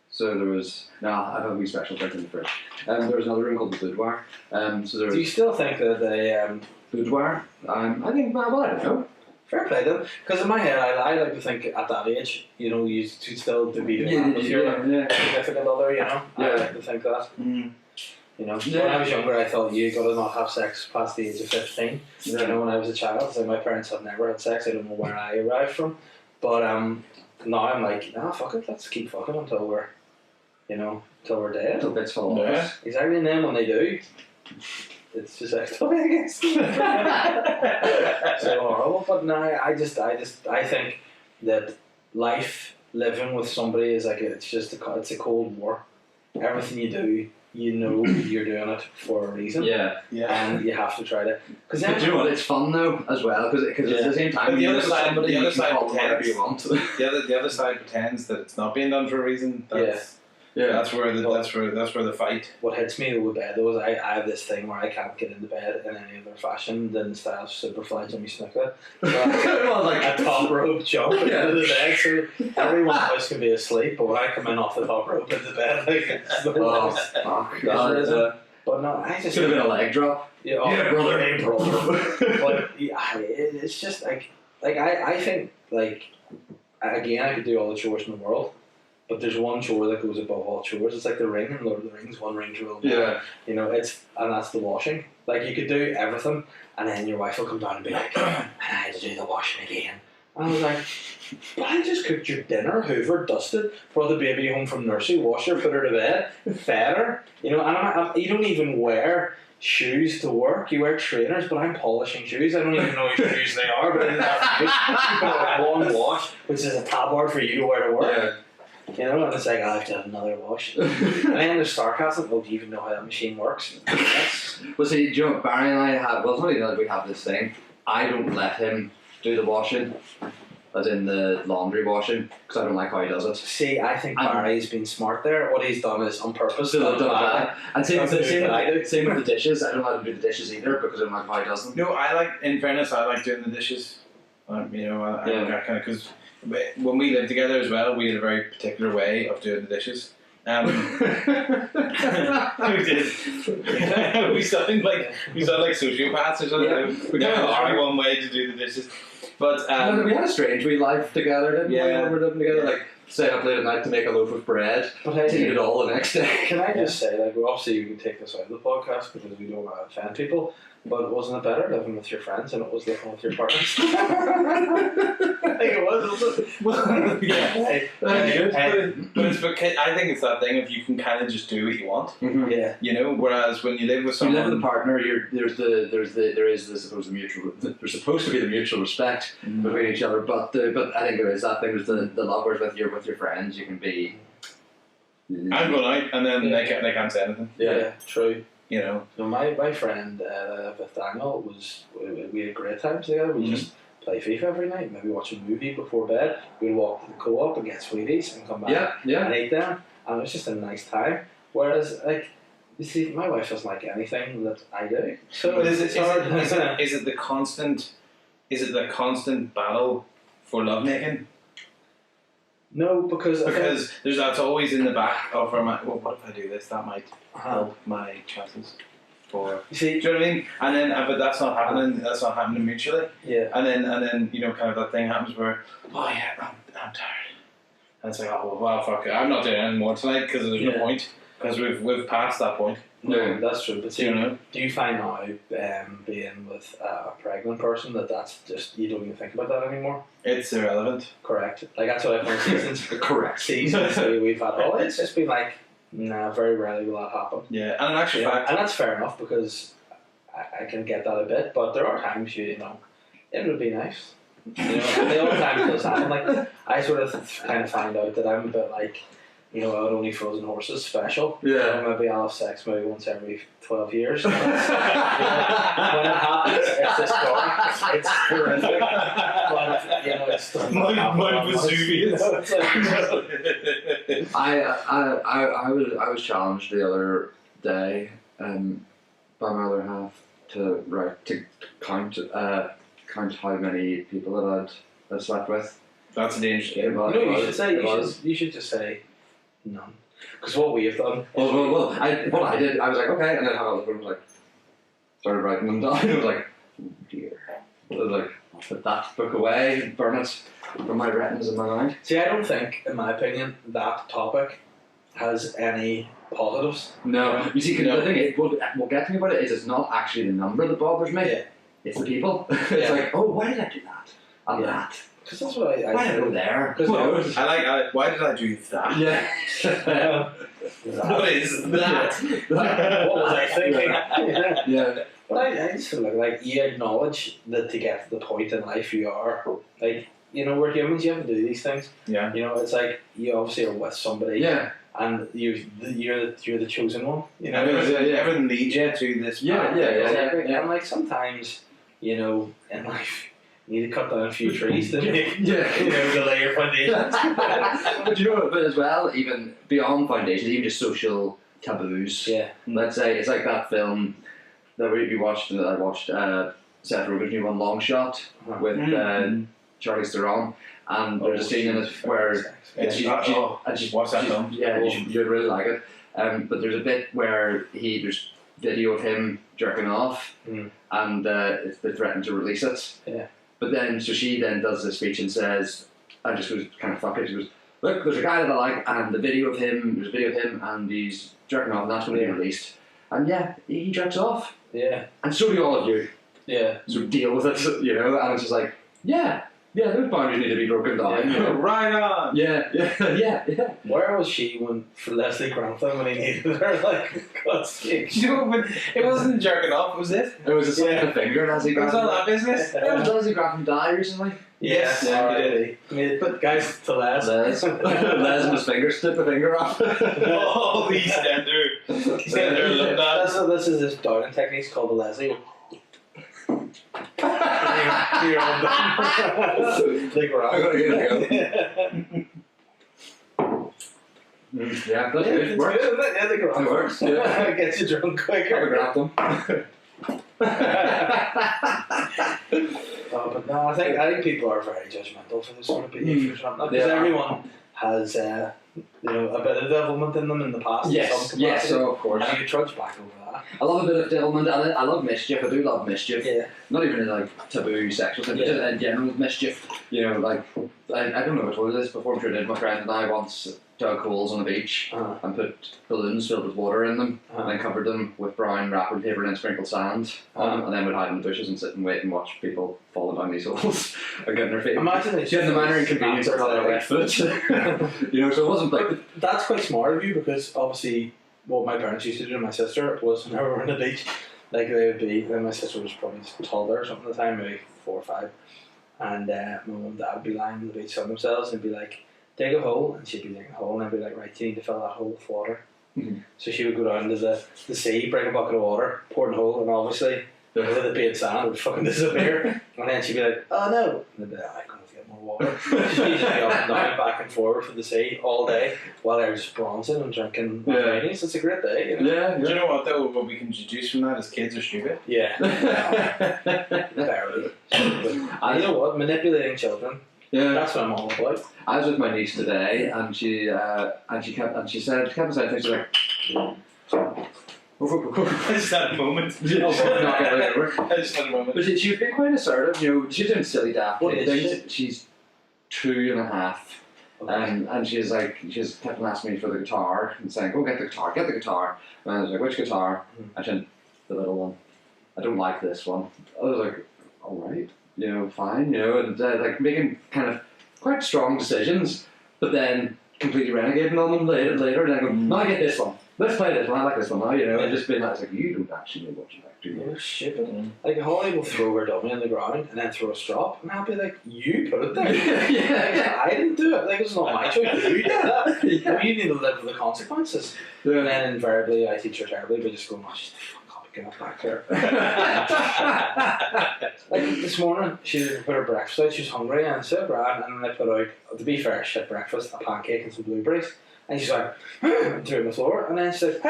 So there was I have a wee special thing in the fridge. There was another room called the boudoir. So there was Do you still think that they boudoir? I think I don't know. Fair play them, because in my head I like to think at that age, you should still be doing that with your significant other. I like to think that. When I was younger, I thought you got to not have sex past the age of 15. When I was a child, so my parents have never had sex. I don't know where I arrived from, but now I'm like, fuck it, let's keep fucking until we're, until we're dead. Until bits fall off. Exactly, and then when they do, it's just like, I guess. So horrible, but no, I think that living with somebody is like it's a cold war. Everything you do, you're doing it for a reason. Yeah. And you have to try to. But you know what? It's fun though as well because at the same time, the other side pretends. The other side pretends that it's not being done for a reason. That's where the fight. What hits me with bed though is I have this thing where I can't get into bed in any other fashion than the style of Superfly Jimmy Snuka. So like a top rope jump into the bed, so everyone else can be asleep, but when I come in off the top rope into bed, like it's the worst. But no, I just should have been a leg drop. Brother. But it's just like I think like again I could do all the chores in the world. But there's one chore that goes above all chores. It's like the ring in Lord of the Rings, one ring to rule. And that's the washing. Like you could do everything, and then your wife will come down and be like, "And I had to do the washing again." And I was like, "But I just cooked your dinner, hoovered, dusted, brought the baby home from nursery, washed her, put her to bed, fed her. And you don't even wear shoes to work. You wear trainers, but I'm polishing shoes. I don't even know which shoes they are, but I didn't have to use. You put one wash, which is a tabard for you to wear to work." You know, and it's like, I have to have another wash. And then there's sarcasm, well, do you even know how that machine works? Well, see, do you know, Barry and I have, well, it's only that we have this thing. I don't let him do the washing, as in the laundry washing, because I don't like how he does it. See, I think Barry's been smart there. What he's done is on purpose. And same with the dishes. I don't let him do the dishes either because I don't like how he does them. No, I like, in fairness, I like doing the dishes. You know, I kind of, because when we lived together as well, we had a very particular way of doing the dishes. We did. we sound like sociopaths or something. Yeah. We got only one way to do the dishes. But we had a strange wee life together, didn't we? When we were living together, like staying up late at night to make a loaf of bread, but to eat it all the next day. Can I just say, like, obviously you can take this out of the podcast because we don't want to offend people, but wasn't it better living with your friends than it was living with your partners? I think it was, wasn't it? Well, yeah. But it's because I think it's that thing if you can kind of just do what you want. Mm-hmm. Yeah. You know, whereas when you live with someone, you live with a partner, there's supposed to be the mutual respect between each other, but I think there is that thing. There's the lovers with your friends. You can be. I'm going out, and then they can't say anything. Yeah, true. You know. So my friend with Daniel we had great times together. We just play FIFA every night, maybe watch a movie before bed. We'd walk to the co-op and get sweeties and come back and eat them, and it was just a nice time. Whereas, like, you see, my wife doesn't like anything that I do. So but is it the constant battle for lovemaking? No, because that's always in the back of our mind. Well, what if I do this? That might help my chances. For you see, do you know what I mean? And then, but that's not happening. That's not happening mutually. Yeah. And then you know, kind of that thing happens where, oh yeah, I'm tired. And it's like, oh well, fuck it, I'm not doing anything more tonight because there's no point because we've passed that point. No, that's true. But see, you know, do you find now being with a pregnant person that's just you don't even think about that anymore? It's irrelevant. Correct. Like that's what I've found since correct seasons we've had. Oh, it's just been like, nah, very rarely will that happen. Yeah, and in actual fact, and that's fair enough because I can get that a bit. But there are times you know it would be nice. You know, the old time it does happen. Like I sort of kind of find out that I'm a bit like. You know, out only frozen horses special. Yeah. So maybe I'll have sex maybe once every 12 years. You know, when it happens, it's just gone. It's horrific. But, you know, it's my Vesuvius. I was challenged the other day by my other half to count how many people that I'd slept with. That's a dangerous game. You should just say none. Because what we have done. I did. I was like, okay, and then I was like, started writing them down. I was like, oh dear. I was like, put that book away, burn it from my retinas in my mind. See, I don't think, in my opinion, that topic has any positives. No. You see, the thing is, what gets me about it is it's not actually the number that bothers me. Yeah. It's the people. It's like, oh, why did I do that? And that. Because that's what I why did I go there? I like, why did I do that? Yeah. What is that? What was I thinking? Yeah. But I just feel like you acknowledge that to get to the point in life you are, like, you know, we're humans, you have to do these things. Yeah. You know, it's like you obviously are with somebody. Yeah. And you're the chosen one. You know, everything leads you to this. Yeah. And like sometimes, you know, in life. You need to cut down a few trees to make, you know, to lay your foundations. But you know, but as well, even beyond foundations, even just social taboos. Yeah. Let's say it's like that film that I watched Seth Rogen's new one, Long Shot, with Charlize Theron, and there's a scene in it where watch that film. Yeah, you'd really like it. But there's a bit where there's video of him jerking off, and they threatened to release it. Yeah. But then, so she then does the speech and says, I just was kind of fuck it. She goes, look, there's a guy that I like, and there's a video of him, and he's jerking off, and that's when he released. And yeah, he jerks off. Yeah. And so do all of you. Yeah. So deal with it, you know, and it's just like, yeah, those boundaries need to be broken down. Yeah. Right on. Yeah. Where was she for Leslie Grantham when he needed her? Like, God's sake. You know, but it wasn't jerking off, was it? It was a sign of the finger, Leslie Grantham. It was all that business. Leslie Grantham died recently. Yes, already. But guys, to Les. Les and his finger, snip a finger off. Oh, the Eastender. Eastender, love that. This is his darting technique called the Leslie. You're all done. Like we're I'm gonna give it a go. Yeah, that's good. It's Works. good, isn't it? Yeah, the garage It works, yeah. Gets you drunk quicker. Have a grab them. But no, I think people are very judgmental for this sort of behaviour. Because Yeah. everyone has a bit of devilment in them in the past. in some capacity. Yes, so of course. And you trudge back over that. I love a bit of devilment, and I love mischief. I do love mischief. Yeah. Not even in like taboo sexual things, but just in general mischief. You know, like I don't know if I told you this before. I'm sure I did. My friend and I once dug holes on the beach and put balloons filled with water in them, and then covered them with brown wrapping paper and then sprinkled sand, and then we'd hide in the bushes and sit and wait and watch people falling down these holes and getting their feet. Imagine it's getting the minor inconvenience of having a wet foot. You know, so it wasn't like. That's quite smart of you because obviously what my parents used to do to my sister was whenever we were on the beach, like they would be, and my sister was probably taller or something at the time, maybe 4 or 5, and my mum and dad would be lying on the beach on themselves and be like, dig a hole, and she'd be digging a hole, and I'd be like, right, you need to fill that hole with water. So she would go down to the sea, bring a bucket of water, pour in a hole, and obviously with it being sand, it would fucking disappear. And then she'd be like, oh no, and I'd be like, I'm going to get more water. She'd just be up and down, back and forward for the sea all day while they're just bronzing and drinking martinis. It's a great day, you know? Yeah. Do you know what though? What we can deduce from that is kids are stupid. Yeah. Very. And you know what? Manipulating children. Yeah. That's what I'm all about. I was with my niece today, and she kept on saying things like. I just had a moment. I I just had a moment. But she was being quite assertive, you know, she's doing silly daft What is things. She's 2.5. And she's kept on asking me for the guitar and saying, go get the guitar. And I was like, which guitar? I said, the little one. I don't like this one. I was like, alright, you know, fine, you know, and like making kind of quite strong decisions, but then completely renegading on them later, and I go, no, I get this one. Let's play this one, I like this one now, you know, and just being like, you don't actually know what you like, do you? You're stupid. Like Holly will throw her dummy in the ground and then throw a strop, and I'll be like, you put it there. Yeah. I didn't do it. Like, it's not my choice. You did that. You need to live with the consequences. Yeah. And then invariably I teach her terribly, but just go, oh, she's the fuck up, get up back there. Like this morning, she put her breakfast out, she was hungry, and so Brad, and then I put out, to be fair, she had breakfast, a pancake and some blueberries. And she's like, and threw it on the floor, and then she's like,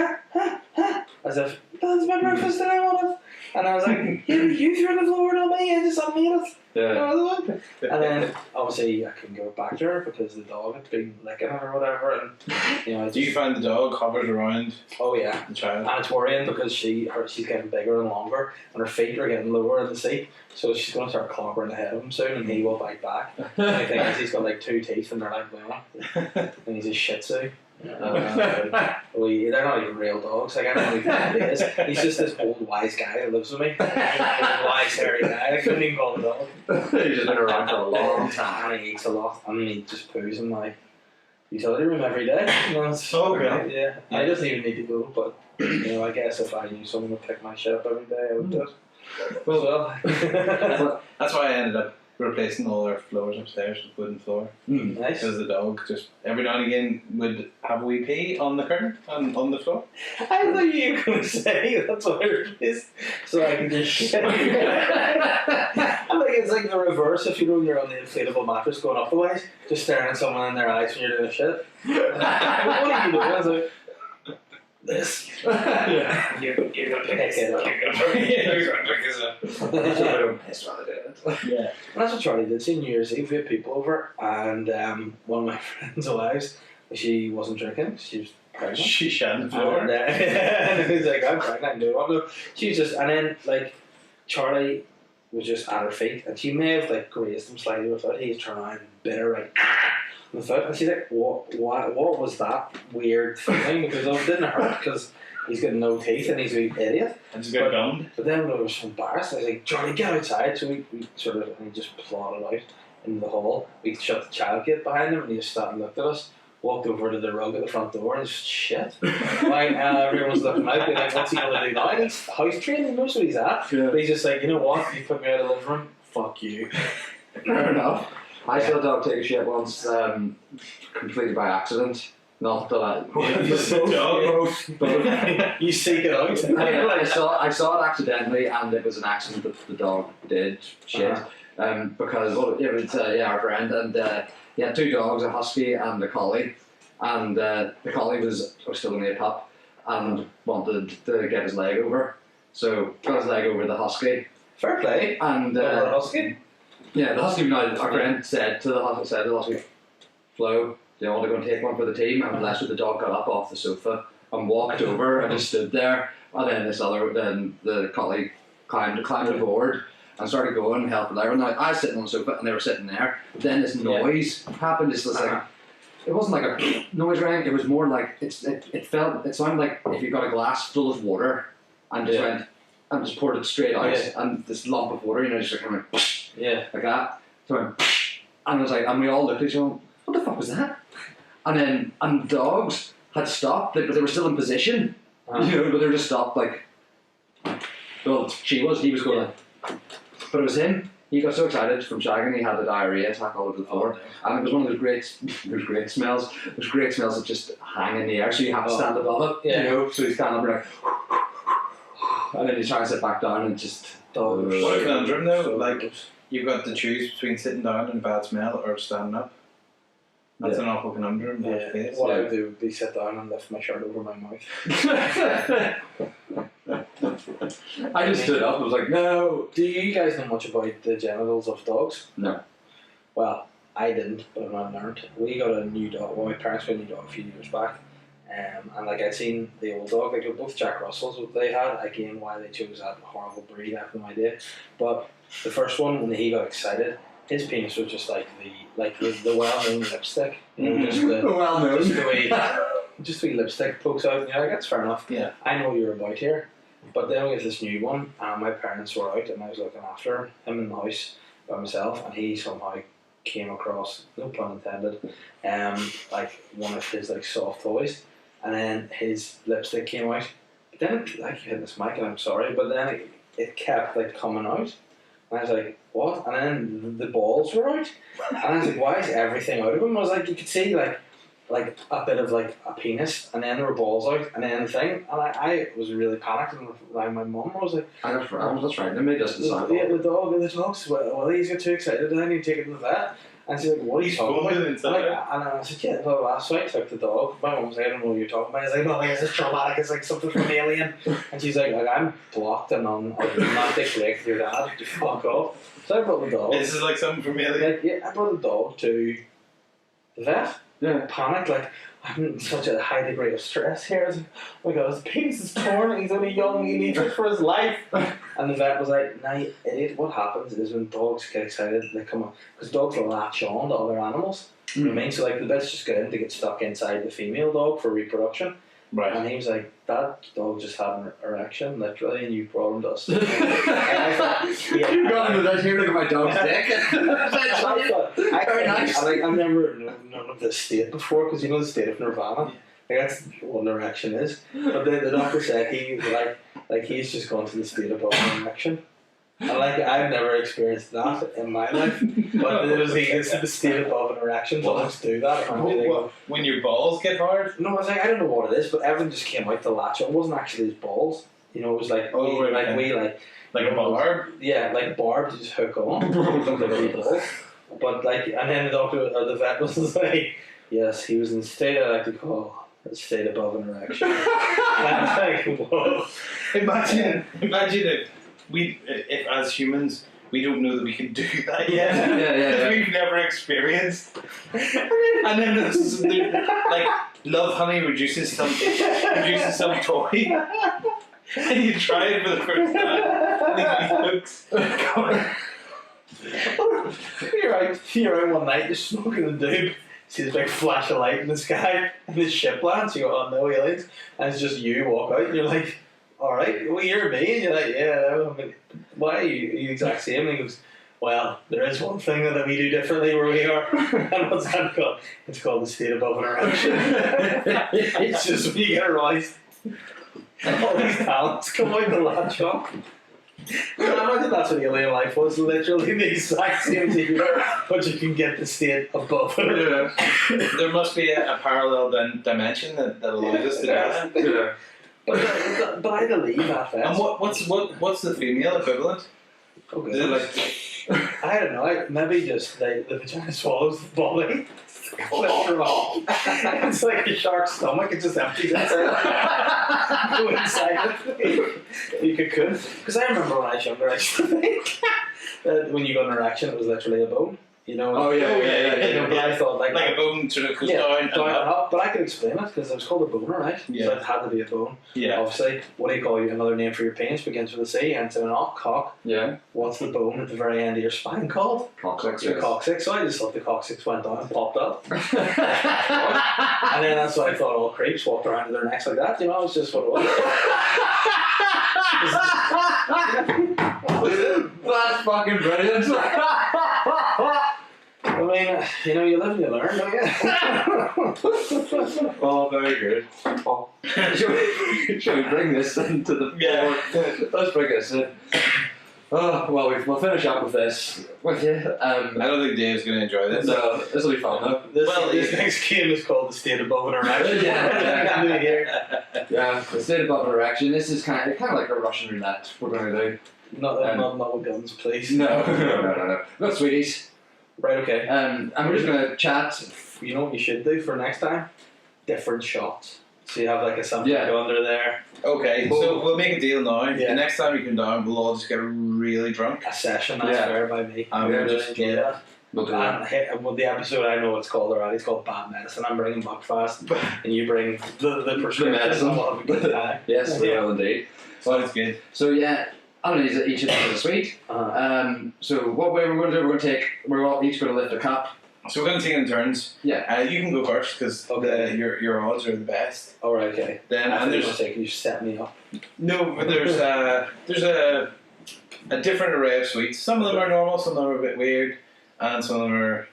as if, that's my breakfast and I want it. And I was like, yeah, but you threw it on the floor, not me, I just haven't made it. Yeah. And then, obviously, I couldn't give it back to her because the dog had been licking it or whatever, and, you know, Do you find the dog hovers around oh yeah. the child? And it's worrying because she's getting bigger and longer, and her feet are getting lower in the seat, so she's going to start clobbering the head of him soon, and he will bite back. The only thing is he's got like 2 teeth, and they're like, well, and he's a Shih Tzu. They're not even real dogs. Like, I don't know who he is. He's just this old wise guy that lives with me. Old wise hairy guy. I couldn't even call him a dog. He's just been around for a long time. And he eats a lot. I mean, he just poos in my utility room every day. You know, it's Okay. Yeah. I doesn't even need to go, but you know, I guess if I knew someone would pick my shit up every day, I would do it. Well. That's why I ended up replacing all our floors upstairs with wooden floor. Nice. Because the dog just every now and again would have a wee pee on the curtain on the floor. I thought you were going to say that's what I replaced, so I can just shit. I think it's like the reverse if you're on the inflatable mattress going up the ways, just staring at someone in their eyes when you're doing shit. What are you doing? I was like, this. Yeah. You're gonna pick it up. Yeah. And that's what Charlie did. See, New Year's Eve, we had people over, and one of my friends' wives, she wasn't drinking, she was pregnant. She shat on the floor. And he's like, I'm pregnant, no, I'm not. She was just, and then, like, Charlie was just at her feet, and she may have, like, grazed him slightly with it. He's turned around and bit her, like, on the foot, and she's like, what was that weird feeling? Because it didn't hurt, because he's got no teeth, and he's an idiot. And just got gummed. But then I was embarrassed. I was like, Charlie, get outside. So we sort of, and he just plodded out into the hall. We shut the child gate behind him, and he just sat and looked at us. Walked over to the rug at the front door and just shit. Like, everyone's looking out, being like, what's he going to do now? And he's house trained, he knows what he's at. Yeah. But he's just like, you know what? You put me out of the living room, fuck you. Fair enough. I saw a dog take a shit once, completely by accident. Not that You seek it out. I saw it accidentally, and it was an accident that the dog did shit. Because it was our friend, and he had 2 dogs, a husky and a collie, and the collie was still only a pup and wanted to get his leg over, so got his leg over the husky. Fair play. And the husky. Yeah, the husky. Our friend said to the husky, Flo, do you want to go and take one for the team? And bless her, the dog got up off the sofa and walked over and just stood there, and then the collie climbed aboard and started going, helping out. Now I was sitting on the sofa and they were sitting there. But then this noise happened. It's like, it wasn't like a noise rang. It was more like it sounded like if you got a glass full of water and just went and just poured it straight out, and this lump of water, just kind of like that. So and I was like, and we all looked at each other. What the fuck was that? And the dogs had stopped, but they were still in position. But they were just stopped like. Well, he was going like. But it was him. He got so excited from shagging, he had a diarrhea attack all over the floor. And it was one of those great smells. Those great smells that just hang in the air, so you have to stand above it. So he's standing up and like, and then you try and sit back down and just. What a conundrum though! Like you've got to choose between sitting down in a bad smell or standing up. That's an awful conundrum. What I would do would be sit down and lift my shirt over my mouth. I just stood up. I was like, no. Do you guys know much about the genitals of dogs? No. Well, I didn't, but I've learned. We got a new dog. Well, my parents got a new dog a few years back, and like I'd seen the old dog. Like both Jack Russells they had. Again, why they chose that horrible breed, I have no idea. But the first one, when he got excited, his penis was just like the well-known lipstick. Just the well-known. Just the lipstick pokes out. And you're like, that's fair enough. Yeah. I know what you're about here. But then we get this new one, and my parents were out, and I was looking after him in the house by myself, and he somehow came across, no pun intended, like one of his like soft toys, and then his lipstick came out. But then you hit this mic, and I'm sorry, but then it kept like coming out, and I was like, what? And then the balls were out, and I was like, why is everything out of him? I was like, you could see like a bit of like a penis, and then there were balls out, and then the thing, and I was really panicked, and my mum was like, I was frightened me just the dog's well, he's got too excited, and then you take it to the vet, and she's like, what are you talking about? And I said, yeah, blah, blah. So I took the dog. My mum was like, I don't know what you're talking about. I was like, no, it's just traumatic, it's like something from Alien. And she's like, I'm blocked and on a romantic break with your dad, you fuck off. So I brought the dog. This is like something from Alien. I brought the dog to the vet. Panicked, like, I'm in such a high degree of stress here. I was like, oh my god, his penis is torn and he's only young, he needs it for his life. And the vet was like, nah, you idiot, what happens is when dogs get excited, they come on, because dogs will latch on to other animals. You know what I mean? So like the vets just get in to get stuck inside the female dog for reproduction. Right. And he was like, that dog just had an erection, literally, and you brought him to us. And I thought, you brought him to that here, look at my dog's dick. Very nice. I've never known of this state before, because you know the state of nirvana. Like that's what an erection is. But then the doctor said he was like he's just gone to the state above an erection. And like I've never experienced that in my life. But it was the state above an erection. Dogs do that. When your balls get hard? No, I was like, I don't know what it is, but everything just came out the latch. It wasn't actually his balls. You know, it was like like a barb? Yeah, like barb to just hook on. But like, and then the doctor or the vet was like, yes, he was in a state I like to call a state above an erection. And I was like, whoa. Imagine if as humans we don't know that we can do that yet. Yeah. We've never experienced. And then this like Love Honey reduces some toy. And you try it for the first time. You're out one night, you're smoking the Dubh, see this big flash of light in the sky, and this ship lands, you go, oh no aliens, and it's just you walk out, and you're like, alright, well you're me, and you're like, yeah, I mean, why are you the exact same? And he goes, well, there is one thing that we do differently where we are. And what's that called? It's called the state above an erection. It's just when you get aroused, all these talents come out the latch off. I imagine that's what alien life was, literally the exact same thing, but you can get the state above it. There must be a parallel dimension that allows us to do that. Yeah. But I believe that fast. And what's the female equivalent? Okay. Is it like I don't know, maybe just like the vagina swallows the body. It's like a shark's stomach, it just empties inside. Go inside it. You could because I remember when I was younger, I used to think that when you got an erection, it was literally a bone. You know? Oh, yeah. But I thought like a bone sort of goes down and up? But I could explain it because it was called a boner, right? Yeah. So it had to be a bone. Yeah. Obviously, what do you call you? Another name for your penis begins with a C, ends in an cock. Yeah. What's the bone at the very end of your spine called? Coccyx. Your coccyx. So I just thought the coccyx went down and popped up. And then that's why I thought all creeps walked around with their necks like that. You know, it's just what it was. That's fucking brilliant. I mean, you know, you live and you learn, don't you? Oh, very good. Oh. Shall we bring this into the board? Let's bring this in. Oh, well, we'll finish up with this with you. I don't think Dave's going to enjoy this. No, this will be fun though. This next game is called the State Above an Erection. Yeah, the state above erection. This is kind of like a Russian roulette. We're going to do. Not with guns, please. No. Not sweeties. Right, okay. And we're just going to chat. You know what you should do for next time? Different shots. So you have like a something Yeah. under there. Okay, so we'll make a deal now. Yeah. The next time we come down, we'll all just get really drunk. A session, that's fair by me. And We're we'll just just enjoy that. We'll do that. And well, the episode I know what it's called already. It's called Bad Medicine. I'm bringing BELFAST, and you bring the prescription. medicine. We'll have a good time. Yes, we will indeed. Sounds good. So yeah, I'll need each of them a sweet. So what way we're going to do? We're all each going to lift a cup. So we're going to take it in turns. Yeah. You can go first because your odds are the best. All right, okay. Then And there's you set me up. no, but there's a different array of sweets. Some of them are normal, some of them are a bit weird, and some of them are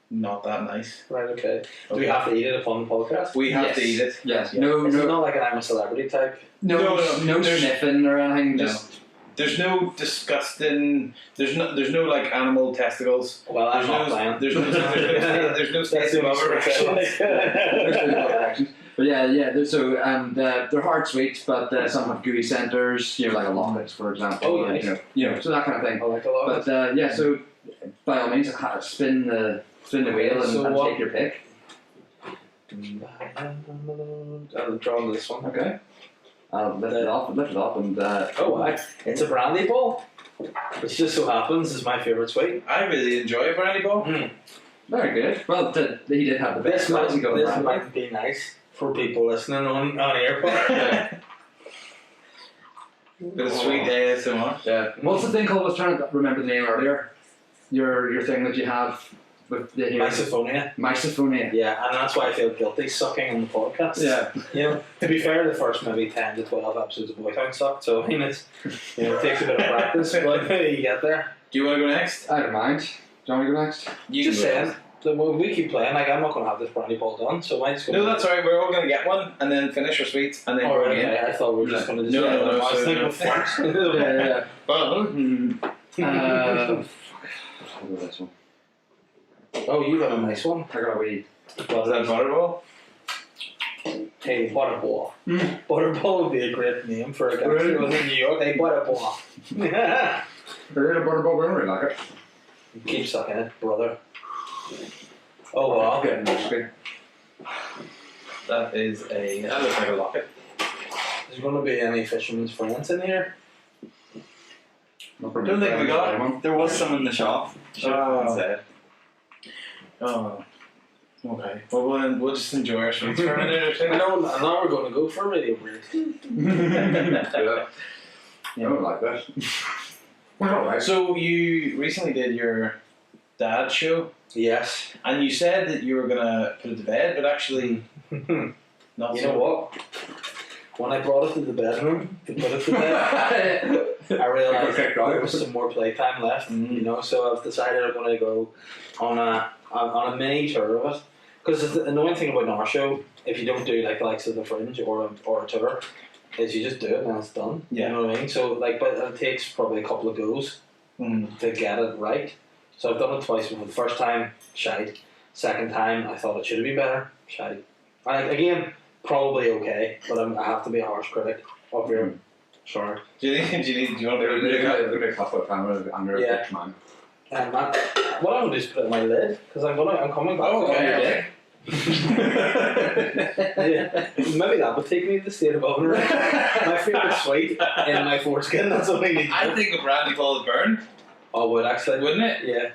not that nice. Right, okay. Do we have to eat it upon the podcast? We have to eat it. Yes. It's not like an I'm a celebrity type. No sniffing or anything. Just There's no disgusting. There's no like animal testicles. Well, I'm not playing. There's no states of erections. But yeah. So they're hard sweets, but some have gooey centers. You know, like a locket, for example. Oh, nice. You know, so that kind of thing. I like a lot. But yeah, so by all means, spin the wheel and take your pick. I'm drawing this one. Okay. Lift it up, and It's a brandy ball, which just so happens is my favourite sweet. I really enjoy a brandy ball. very good. Well, he did have the best. This might be nice for people listening on airport. Bit of sweet ASMR. Yeah. What's the thing called? I was trying to remember the name earlier. Your thing that you have with the Misophonia. Misophonia. Yeah, and that's why I feel guilty sucking on the podcast. Yeah. You know, to be fair, the first maybe 10 to 12 episodes of Boytown sucked, so I mean it takes a bit of practice, but you get there. Do you want to go next? I don't mind. Do you want me to go next? You Just can go saying. next. So we keep playing, like I'm not going to have this brandy ball done, so mine's going No, that's alright. We're all going to get one and then finish our sweets and then go again. Okay. I thought we were just going to just No, I was so- thinking of farts. I'll go this one. Oh, you got a nice one. I got a wee. Is that butterball? Hey, Butterball. Butterball would be a great name for a guy who was in New York. Hey, Butterball. They're in a butterball, but I don't really like it. Keep sucking it, brother. Oh, wow. I'll get it next week. That looks like a locket. There's going to be any fisherman's friends in here? I don't think we got one. There was some in the shop. Oh. Okay. Well, we'll just enjoy our sweets for a minute or two. I know we're going to go for radio weird. I don't like that. We're alright. So you recently did your dad's show, Yes. and you said that you were gonna put it to bed, but actually, not You so. know what? When I brought it to the bedroom to put it to bed, I realised there was some more playtime left. You know, so I've decided I'm going to go on a mini tour of it. Because the annoying thing about our show, if you don't do like the likes of the Fringe or a tour, is you just do it and it's done. Yeah. You know what I mean? So like, but it takes probably a couple of goes to get it right. So I've done it twice before. The first time, shite. Second time, I thought it should have been better, shite. And again, probably okay, but I have to be a harsh critic up here. Sorry. Do you want to They're a couple of cameras under Yeah. a big man. What I'm going to do is put it in my lid because I'm coming back. Oh, to okay. Yeah. Maybe that would take me to the state of oven. My favourite sweet in my foreskin. That's all I need. I think a brandy called burn. Oh, would actually, Wouldn't it? Yeah,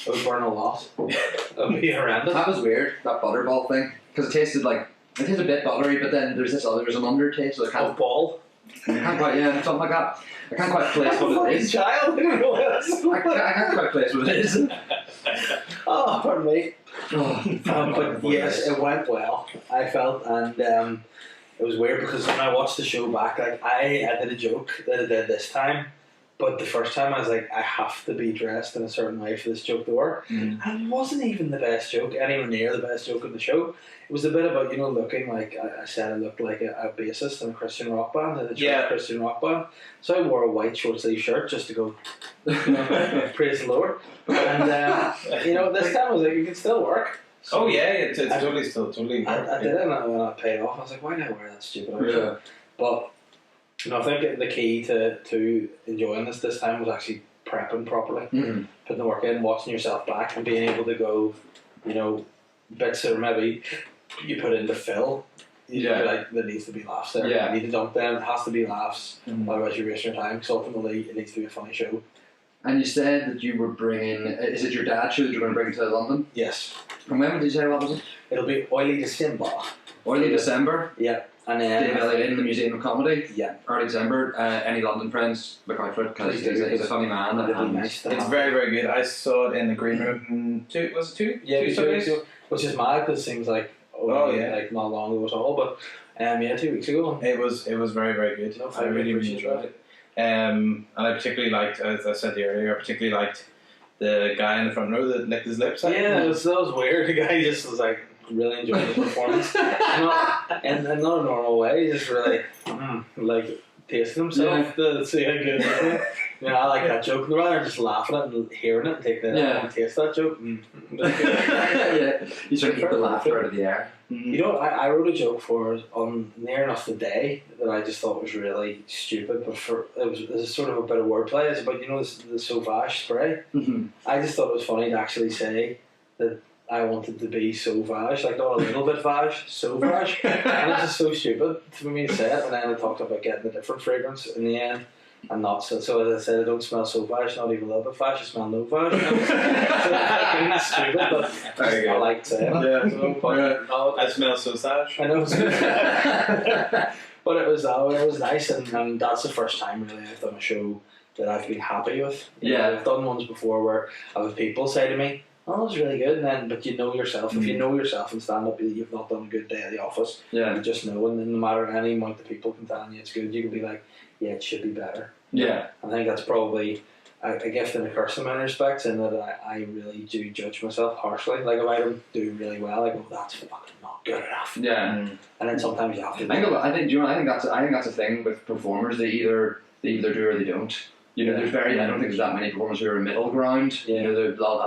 it would burn a lot. It would be horrendous. That was weird, that butterball thing, because it tasted a bit buttery, but then there's an undertaste, so I Of ball. can't quite, something like that. I can't quite place what it is. Child. I can't quite place what it is. Oh, pardon me. Oh, But yes, it went well. I felt, and it was weird because when I watched the show back, like I did a joke that I did this time, but the first time I was like, I have to be dressed in a certain way for this joke to work, and it wasn't even the best joke, anywhere near the best joke in the show. It was a bit about looking like I said I looked like a bassist in a Christian rock band, in a church Christian rock band. So I wore a white short sleeve shirt just to go, praise the Lord. And this time I was like, it can still work. So Oh yeah, it's totally. I did it, and when I paid off, I was like, why did I wear that stupid outfit? Yeah. But I think the key to enjoying this time was actually prepping properly, putting the work in, watching yourself back, and being able to go, bits that maybe you put in to fill. Like there needs to be laughs there. Yeah. You need to dump them. It has to be laughs. Otherwise, you're wasting your time. Because ultimately, it needs to be a funny show. And you said that you were bringing, is it your dad's show that you're going to bring to London? Yes. And when did you say what was it? It'll be Oily December. Early December. Yeah. And then Dave Elliott in the Museum of Comedy. Yeah. Early December. Any London friends, look out for it because he's a funny man. It'll be nice to It's have. very, very good. I saw it in the green room. Was it two? Yeah, two Sundays? which is mad because it seems like like not long ago at all, but 2 weeks ago. It was very, very good. No, I really enjoyed it. And I particularly liked, as I said earlier, I particularly liked the guy in the front row that licked his lips. Yeah, that was weird. The guy just was like really enjoying the performance, in not a normal way. He just really like tasting himself to see how good it is. I like that joke. I'd rather just laugh at it and hearing it and take that and taste that joke. Yeah, you sort of keep the laughter out of the air. I wrote a joke on near enough the day that I just thought was really stupid, but it was sort of a bit of wordplay. It's about the Sauvage spray. I just thought it was funny to actually say that I wanted to be Sauvage, like not a little bit vage, Sauvage, and it's just so stupid for me to say it. And then I talked about getting a different fragrance in the end. And not so as I said, I don't smell Sauvage, not even a little bit vage, I smell no vage. It's stupid, but I like saying it. I smell so sad. I know. But it was nice, and that's the first time really I've done a show that I've been happy with. I've done ones before where I've had people say to me, "Oh, that was really good," and then but you know yourself. If you know yourself and stand up, you've not done a good day at the office. You just know, and no matter any amount of people can tell you it's good, you can be like, "Yeah, it should be better." Yeah, I think that's probably a gift and a curse in many respects, in that I really do judge myself harshly. Like if I don't do really well, I go, "That's fucking not good enough." Yeah, and then sometimes you have to. I think that's a thing with performers. They either do or they don't. There's I don't think there's that many performers who are in middle ground. Yeah. I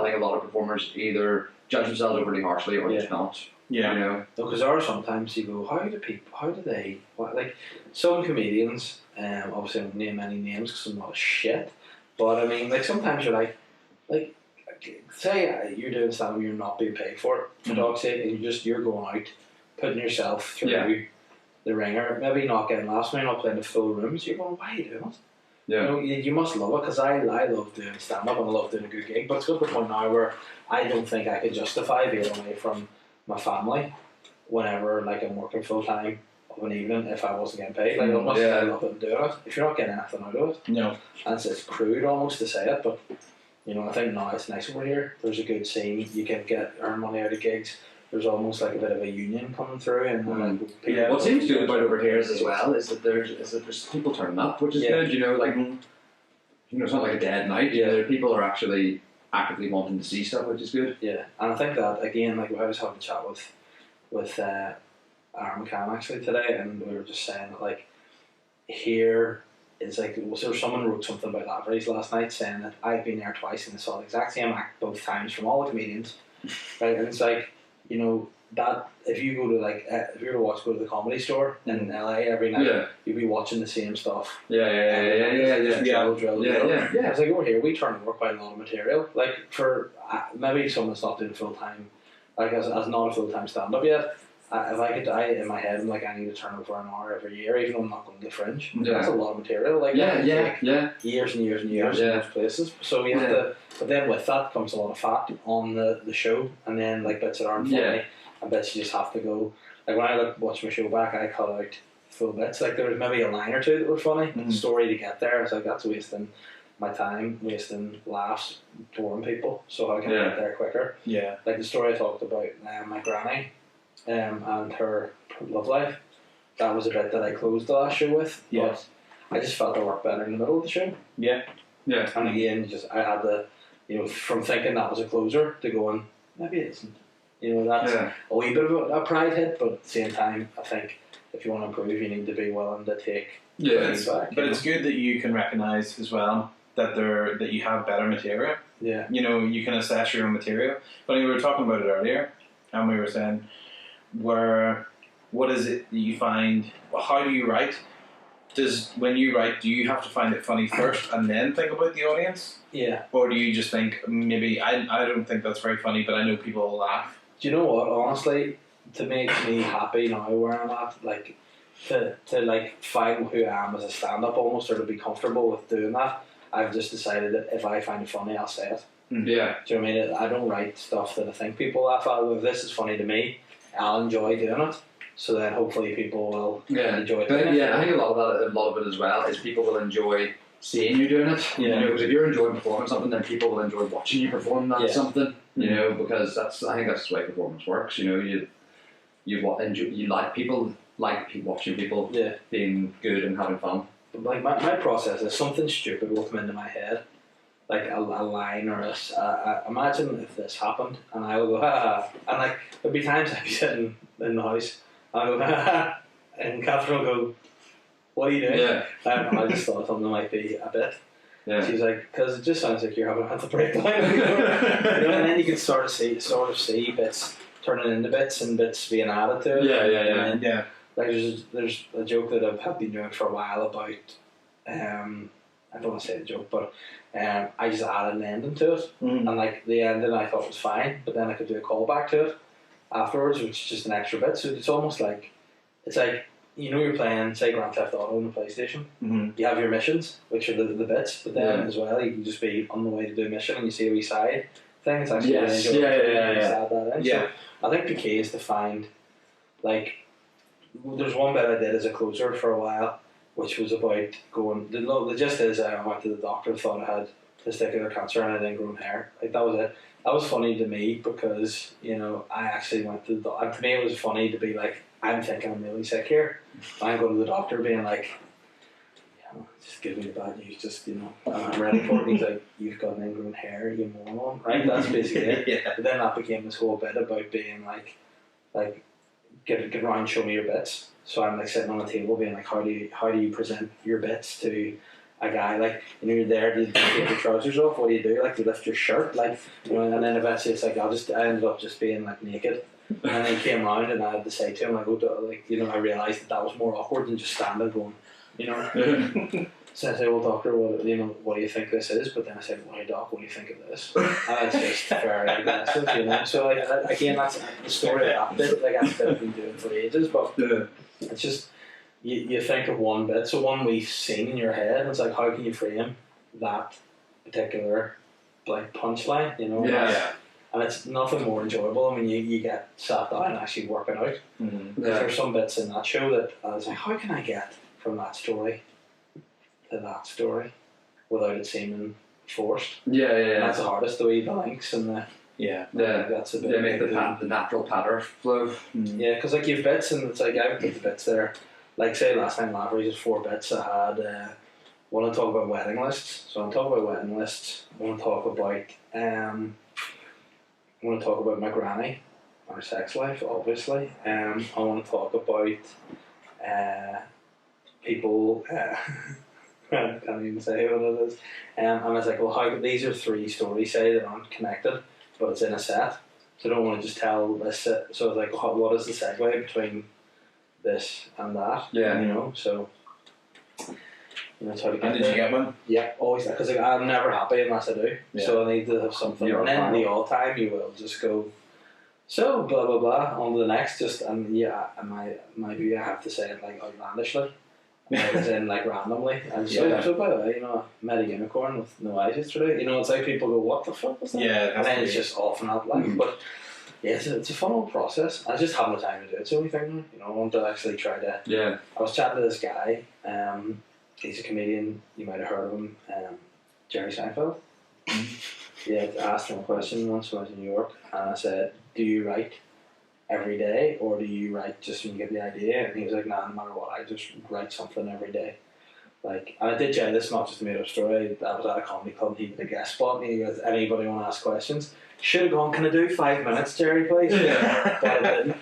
think a lot of performers either judge themselves overly harshly or just not. Yeah. Because there are sometimes you go, how do they, like some comedians, obviously I don't name any names because I'm not a shit, but I mean, like sometimes you're like say you're doing something you're not being paid for it, for dog's sake, and you're going out, putting yourself through the ringer, maybe not getting laughs, maybe not playing the full rooms, you're going, why are you doing it? Yeah. You must love it, because I love doing stand-up and I love doing a good gig, but it's got to the point now where I don't think I could justify being away from my family whenever I'm working full-time of an evening if I wasn't getting paid. I love it and doing it. If you're not getting anything out of it, no. And it's crude almost to say it, but I think now it's nice over here. There's a good scene, you can earn money out of gigs. There's almost like a bit of a union coming through, and what seems good about over here as well is that there's people turning up, which is good. It's not like a dead night. People are actually actively wanting to see stuff, which is good. Yeah, and I think that again, like I was having a chat with Aaron McCann actually today, and we were just saying that here is like, so someone wrote something about Lavery's last night saying that I've been there twice and I saw the exact same act both times from all the comedians, right? And it's like, you know, that if you go to like if you were to go to the Comedy Store in LA every night, you'd be watching the same stuff. Yeah. It's like over here we turn over quite a lot of material. Like for maybe someone's not doing full time, like as not a full time stand up yet. If I could, in my head, I'm like, I need to turn over an hour every year, even though I'm not going to the Fringe. That's a lot of material. Like years and years and years in those places. So you have to, but then with that comes a lot of fat on the show, and then like bits that aren't funny, and bits you just have to go. Like when I watch my show back, I cut out full bits. Like there was maybe a line or two that were funny. The story to get there, it's like that's wasting my time, wasting laughs, boring people. So how can I get there quicker? Yeah. Like the story I talked about, my granny. And her love life. That was a bit that I closed the last show with. But I just felt I worked better in the middle of the show. Yeah. And again, I had the, you know, from thinking that was a closer to going, maybe it isn't. You know, that's a wee bit of a pride hit, but at the same time, I think if you want to improve, you need to be willing to take feedback. But it's good that you can recognise as well that that you have better material. Yeah. You know, you can assess your own material. But we were talking about it earlier, and we were saying, what is it that you find? How do you write? When you write, do you have to find it funny first and then think about the audience? Yeah. Or do you just think maybe I don't think that's very funny, but I know people will laugh? Do you know what? Honestly, to make me happy now where I'm at, like to like find who I am as a stand-up almost, or to be comfortable with doing that, I've just decided that if I find it funny, I'll say it. Yeah. Do you know what I mean? I don't write stuff that I think people laugh at. If this is funny to me, I'll enjoy doing it. So then hopefully people will enjoy it. But I think a lot of it as well is people will enjoy seeing you doing it. You know, because if you're enjoying performing something, then people will enjoy watching you perform that something. You know, because I think that's the way performance works. You know, you like people watching people being good and having fun. Like my process is something stupid will come into my head, like a line or imagine if this happened, and I will go ha ha, and like there'll be times I'll be sitting in the house and I'll go ha ha, and Catherine will go, what are you doing? Yeah. I just thought something might be a bit. Yeah. She's like, because it just sounds like you're having a breakdown. You know? And then you can sort of see bits turning into bits and bits being added to it. Yeah. Like there's a joke that I've been doing for a while about I don't want to say the joke, but I just added an ending to it, and like the ending I thought was fine, but then I could do a callback to it afterwards, which is just an extra bit. So it's almost like you know, you're playing say Grand Theft Auto on the PlayStation. You have your missions, which are the bits, but then as well you can just be on the way to do a mission and you see a wee side thing. It's actually really enjoyable. Add that in. So I think the key is to find, like, there's one bit I did as a closer for a while, which was about going. The gist is I went to the doctor, thought I had testicular cancer, and I didn't grow hair. Like that was it. That was funny to me because, you know, I actually went to the doctor. And to me, it was funny to be like, I'm thinking I'm really sick here. I'm going to the doctor, being like, you know, just give me the bad news. Just, you know, I'm ready for it. And he's like, you've got an ingrown hair, you moron. Right? That's basically it. But then that became this whole bit about being like, get around, show me your bits. So I'm like sitting on a table being like, how do you present your bits to a guy? Like, you know, you're there, do you take your trousers off? What do you do? Like, you lift your shirt, like, you know, and then eventually it's like I ended up just being like naked. And then he came round and I had to say to him, like, you know, I realised that was more awkward than just standing going, you know. So I said, well, doctor, what do you think this is? But then I said, well, hey, doc, what do you think of this? And it's just very aggressive, you know. So, like, again, that's the story of that bit. Like, that's what I've been doing for ages. But it's just, you think of one bit, so one we've seen in your head, and it's like, how can you frame that particular, like, punchline, you know? Yeah. And it's nothing more enjoyable. I mean, you get sat down and actually work it out. There's some bits in that show that I was like, how can I get from that story to that story without it seeming forced? Yeah. That's the hardest, the way the links and the that's a bit. They make the natural patter flow. Yeah, because like you've bits, and it's like I would put the bits there. Like say last time Lavery's was 4 bits. I had want to talk about wedding lists. So I'm talking about wedding lists. I want to talk about my granny, our sex life, obviously. I want to talk about people. I can't even say what it is. And I was like, well, how these are 3 stories, say, that aren't connected, but it's in a set. So I don't want to just tell this. So I was like, what is the segue between this and that? Yeah. You know, so. That's how to get And did you get one? Yeah, always. Because I'm never happy unless I do. Yeah. So I need to have something. You're And then fine. the all time you will just go, so blah blah blah, on to the next. Just and yeah, and my view, I have to say it like outlandishly. As in like randomly. And so, Yeah. so by the way, you know, I met a unicorn with no eyes yesterday. You know, it's like people go, what the fuck was that? Yeah, And then it's that's just off and up like. Mhm. But yeah, it's a fun old process. I just haven't the time to do it. It's the only thing, you know, I want to actually try to. Yeah. I was chatting to this guy. He's a comedian. You might have heard of him. Jerry Seinfeld. Yeah, I asked him a question once when I was in New York, and I said, "Do you write every day, or do you write just when you get the idea?" And he was like, "Nah, no matter what, I just write something every day." Like, and I did Jerry. This is not just a made up story. I was at a comedy club. He did a guest spot, and he goes, "Anybody want to ask questions?" Should have gone. Can I do 5 minutes, Jerry, please? Yeah. But I didn't.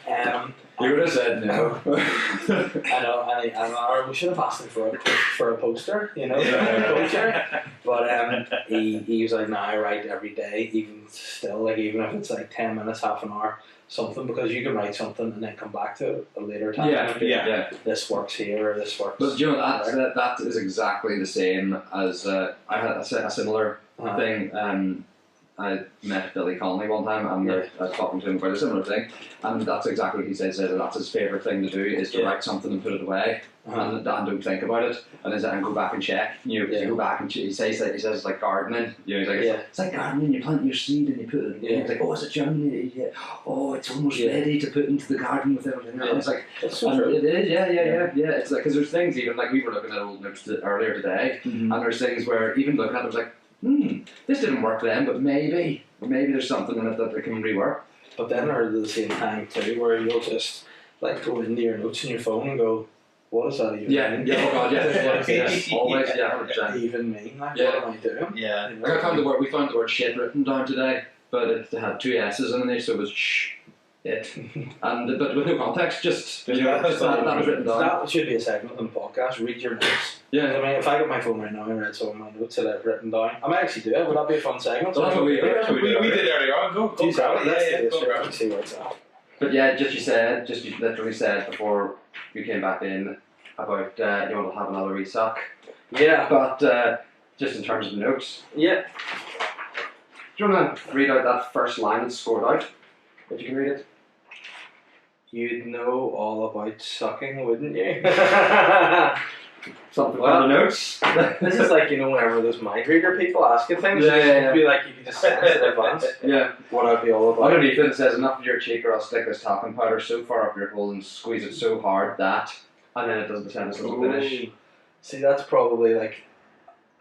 You would have said no. I know, or we should have asked him for a poster, you know, Yeah. poster. But he was like, "Nah, I write every day, even still, like even if it's like 10 minutes, half an hour, something, because you can write something and then come back to it a later time. Yeah, and be like, yeah. This works here, or this works." But you know, there. that is exactly the same as I had a similar Uh-huh. thing. I met Billy Connolly one time, and I was talking to him about a similar thing, and that's exactly what he said. That that's his favourite thing to do, is to Yeah. write something and put it away, Uh-huh. and don't think about it, and go back and check. You go back and he says it's like gardening. You know, he's like, Yeah. it's like gardening. You plant your seed and you put it. Yeah. He's like, oh, is it germinated? Yeah. Oh, it's almost ready to put into the garden with everything. Yeah. And it's like, That's so and true. it is, yeah. It's like, because there's things even like we were looking at old notes earlier today, and there's things where even looking at it, I was like, this didn't work then, but maybe there's something in it that can rework. But then at the same time too, where you'll just like go into your notes in your phone and go, "What does that even mean?" Oh god, always, 100%. Even mean, like, Yeah. what am I doing? Yeah. You Like know? I found we found the word shit written down today, but it had 2 S's in there, so it was shh, it, and but with no context, just you know, that was written down. That should be a segment on the podcast. Read your notes. Yeah. I mean, if I got my phone right now and read some of my notes that I've written down, I might actually do it. Would that be a fun segment? So that's what we did. We did earlier on. Go Do grab it. let's Yeah, do this. go grab Let's it. see where it's at. But yeah, you literally said before you came back in about you want to have another resuck. Yeah. But just in terms of the notes, Yeah. do you want to read out that first line and score it out? If you can read it. You'd know all about sucking, wouldn't you? Something Well, from the notes. This is like, you know, whenever those mind reader people ask you things, Yeah. you'd be like, you could just sense it in advance Yeah. what I'd be all about. Underneath it says, enough of your cheek or I'll stick this talcum powder so far up your hole and squeeze it so hard that, and then it doesn't, the sentence doesn't finish. Ooh. See, that's probably like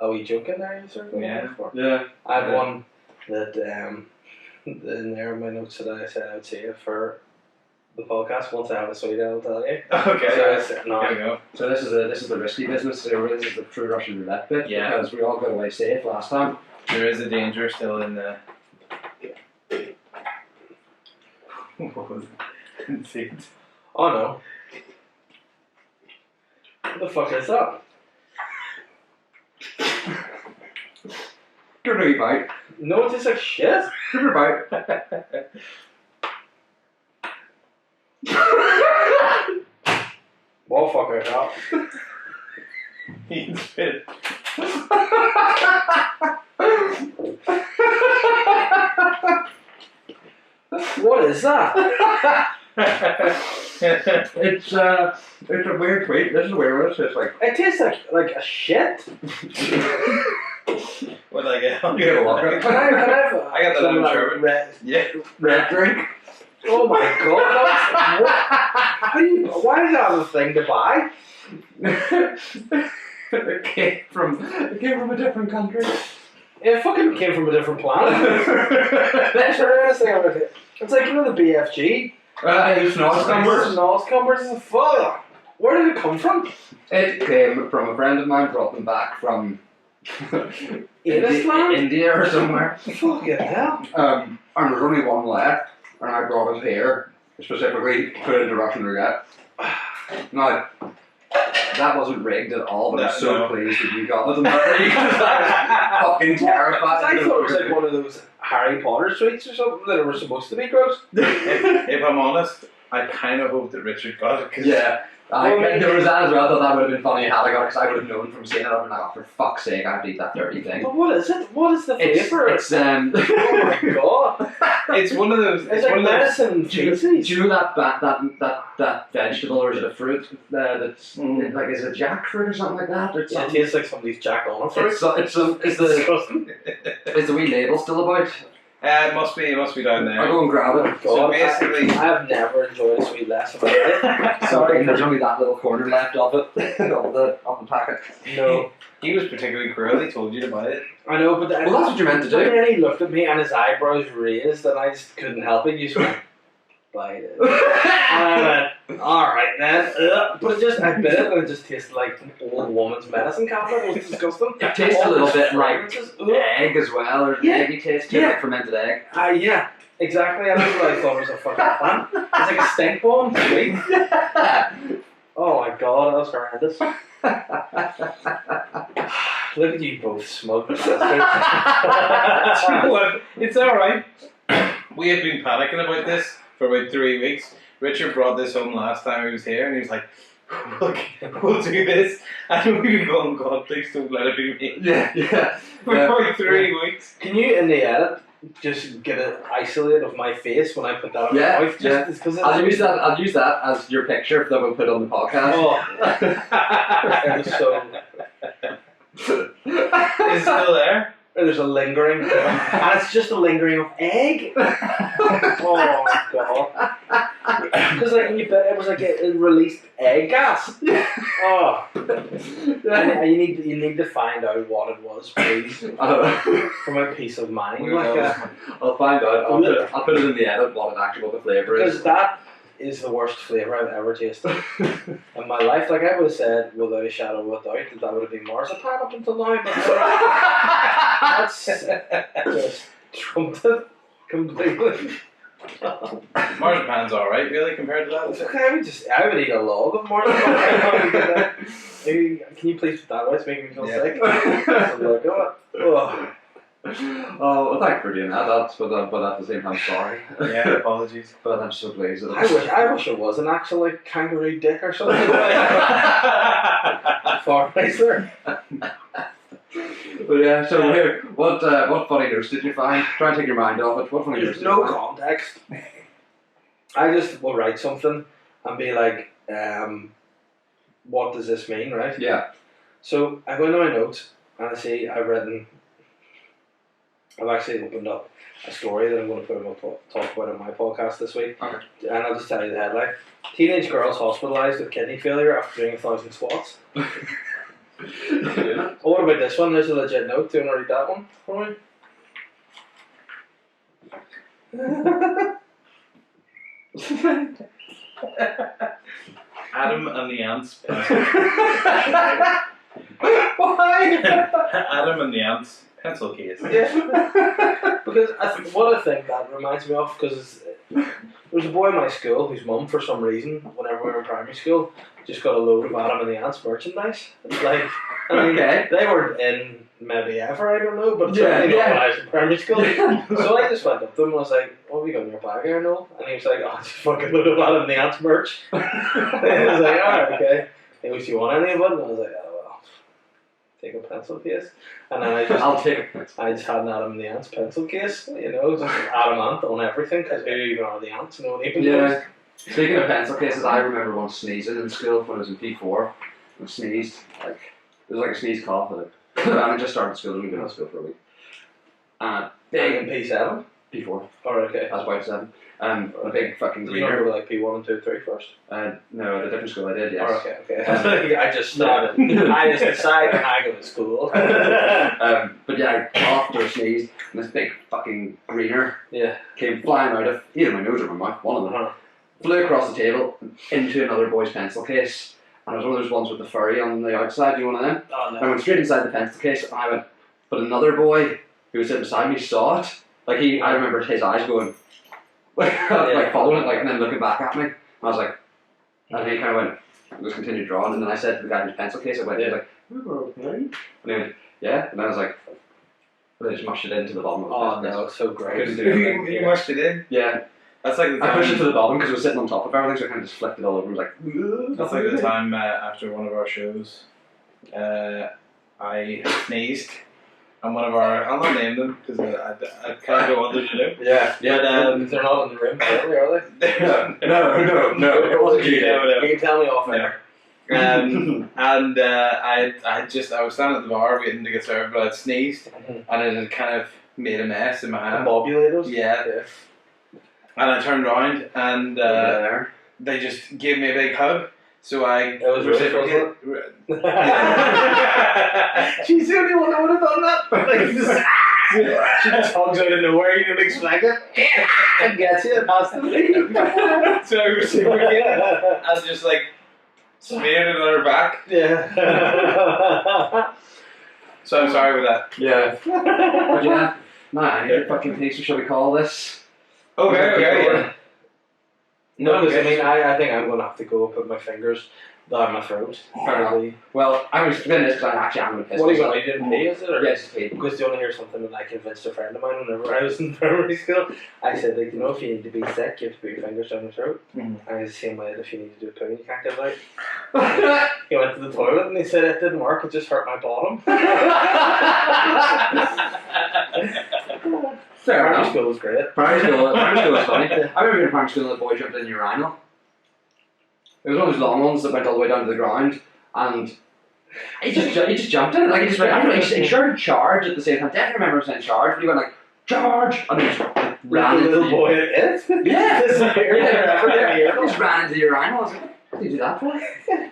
a wee joke in there, you sort of Yeah. for. Yeah. I have Yeah. one that in there in my notes that I said I would say for the podcast. Once I have a sweet, I'll tell you. Okay. So I said, no, There we go. So this is the risky business. So this is the true Russian roulette bit. Yeah. Because we all got away safe last time. There is a danger still in the. oh no. What the fuck is that? Give it a wee bite. No, it tastes like shit. Give it a bite. Well, fuck it up. He's fit. What is that? It's a weird tweet. This is a weird one. It's just like It tastes like a shit. What I get? You get a walk up. Can I have I got the some, lemon like, sherbet. red drink? Oh my god! Why is that a thing to buy? It came from a different country. It fucking came from a different planet. That's the worst thing I've ever seen. It's like, you know, the BFG. Snozzcumbers is a fuck. Where did it come from? It came from a friend of mine, brought them back from Islam? India or somewhere. Fucking hell. And there's only one left, and I brought it here, specifically put it into Russian roulette. Now, That wasn't rigged at all, but I'm No, so no. pleased that you got it. Because I was fucking terrified. I thought it was like one of those Harry Potter sweets or something that were supposed to be gross. If I'm honest, I kind of hope that Richard got it. 'Cause Yeah. There was that as well. I thought that would have been funny had I got it because I would have known from seeing it. I'd been like, oh, for fuck's sake, I have to eat that dirty thing. But what is it? What is the flavour? It's Oh my god! It's one of those. It's like one of those. medicine Do you cheesies. know that vegetable or is it a fruit that's like is it jackfruit or something like that? Or Yeah, it something? tastes like somebody's jacked on a fruit. Is the disgusting. is the wee label still about? It must be down I'll there. go and grab it. So God, basically, I've never enjoyed a sweet less in my life. Sorry, there's only that little corner left of it, of the packet. No, he was particularly cruel. He told you to buy it. I know, but Well, that's what you're meant to But do. then he looked at me and his eyebrows raised, and I just couldn't help it. You just went, bite it. And I went, alright then. But I bit it and it just tasted like an old woman's medicine cabinet. It was disgusting. It tastes a little bit like fragrances. egg as well, or Yeah. eggy taste to it, Yeah. like fermented egg. Yeah, exactly. I that's what I thought was a fucking plan. It's like a stink bomb. Sweet. Oh my god, that was horrendous. Look at you both smug bastards. You know what? It's alright. We had been panicking about this for about 3 weeks. Richard brought this home last time he was here and he was like, we'll do this. And we were going, God, please don't let it be me. Yeah. For about 3 weeks. Can you, in the edit, just get an isolate of my face when I put that on Yeah, my mouth? yeah. Just, 'cause I'll use that as your picture that we'll put on the podcast. Oh, it was so. Is it still there? There's a lingering, and it's just a lingering of egg. Oh my god! Because like when you bit, it was like it released egg gas. Oh, and you need to find out what it was, please, for my peace of mind. We'll Like, know. I'll find out. I'll put it in the edit what the flavour because is. that is the worst flavour I've ever tasted in my life. Like I would have said, without a shadow of a doubt, that would have been marzipan up until now, but that's just trumped it completely. Marzipan's alright, really, compared to that. I would eat a log of marzipan. Maybe, can you please put that away? It's making me feel sick. Look at it. Oh, well, thanks for doing that. But at the same time, sorry. Yeah, apologies. But I'm so pleased. I wish it was an actual like kangaroo dick or something. Far nicer. But yeah, so here, what funny news did you find? Try and take your mind off it. What funny news There's did no you find? context. I just will write something and be like, what does this mean, right? Yeah. So I go into my notes and I see I've actually opened up a story that I'm going to talk about on my podcast this week. Okay. And I'll just tell you the headline. Teenage girls hospitalised with kidney failure after doing 1,000 squats. Oh, what about this one? There's a legit note. Do you want to read that one for me? Adam and the Ants. Why? Adam and the Ants pencil case. Yeah. Because what I think that reminds me of, because there was a boy in my school whose mum, for some reason, whenever we were in primary school, just got a load of Adam and the Ants merchandise. Like, I mean, Okay. they weren't in maybe ever, I don't know, but Yeah, certainly not yeah. when I was in primary school. So I just went up to him and I was like, what have you got in your bag here, Noel? And he was like, oh, it's a fucking load of Adam and the Ants merch. And I was like, alright, okay. He goes, do you want any of it? And I was like, oh, well, take a pencil case. And then I'll take it. I just had an Adam and the Ants pencil case, you know, just adamant on everything, because who even are the ants? No one even knows. Yeah. Speaking of pencil cases, I remember once sneezing in school when I was in P4. I sneezed, like, it was like a sneeze cough. And I just started school, and we've been in school for a week. And Big in big P7? P4, Alright, okay. that's about 7. A big fucking Did you not greener. go to like P1 and 2, 3 first? No, at a different school I did, yes. Oh, okay. I just started. I just decided I go to school. But yeah, I coughed or sneezed, and this big fucking greener Yeah. came flying out of either my nose or my mouth, one of them. Flew across the table into another boy's pencil case, and it was one of those ones with the furry on the outside. You one of them? Oh I went straight inside the pencil case, and I went. But another boy who was sitting beside me saw it. Like I remembered his eyes going, like following it, like, and then looking back at me. And I was like, and he kind of went, we just continued drawing, and then I said to the guy in his pencil case, I went, he was like, okay. And he went, yeah, and I was like, I just mushed it into the bottom of the pencil case. no, it's so I great. couldn't do anything. You mushed it in. Yeah. That's like the I time. pushed it to the bottom because it was sitting on top of everything, so I kind of just flicked it all over and was like, That's like the time after one of our shows, I sneezed, and one of our, I'll not name them because I kind of don't want them to know. Yeah, Yeah, they're not in the room currently, are they? no, it wasn't you. You can tell me off air. And I was standing at the bar waiting to get served, but I'd sneezed, and it had kind of made a mess in my hand. Mobulators? Yeah. And I turned around, and they just gave me a big hug. So I It was reciprocated. She's the only one that would have done that. Like, she just hugs out of nowhere, you don't expect it. And gets you, it has to be. So I reciprocated and just like smeared it on her back. Yeah. So I'm sorry with that. Yeah. But yeah, nah, your fucking piece, shall we call this? Okay. No, because I mean, I think I'm going to have to go and put my fingers down my throat. Fair enough. Well, I'm going to spin this because I am going to piss What are you myself. going to do? Didn't pay, is it? Or? Yeah, it's paid. Because do you want to hear something that I convinced a friend of mine whenever I was in primary school? I said, like, you know, if you need to be sick, you have to put your fingers down your throat. And it's the same way that if you need to do a poo, you can't get it out. He went to the toilet and he said it didn't work, it just hurt my bottom. Fair Primary enough. school was great. Primary school was funny. I remember being in primary school and the boy jumped in the urinal. It was one of those long ones that went all the way down to the ground, and he just jumped in it. Like he just went, I don't know, he started charge at the same time. Definitely remember him saying charge, but he went like, charge! And he just like, ran The into little boy at it? Yeah! He He just ran into the urinal. I was like, what did you do that for? Do you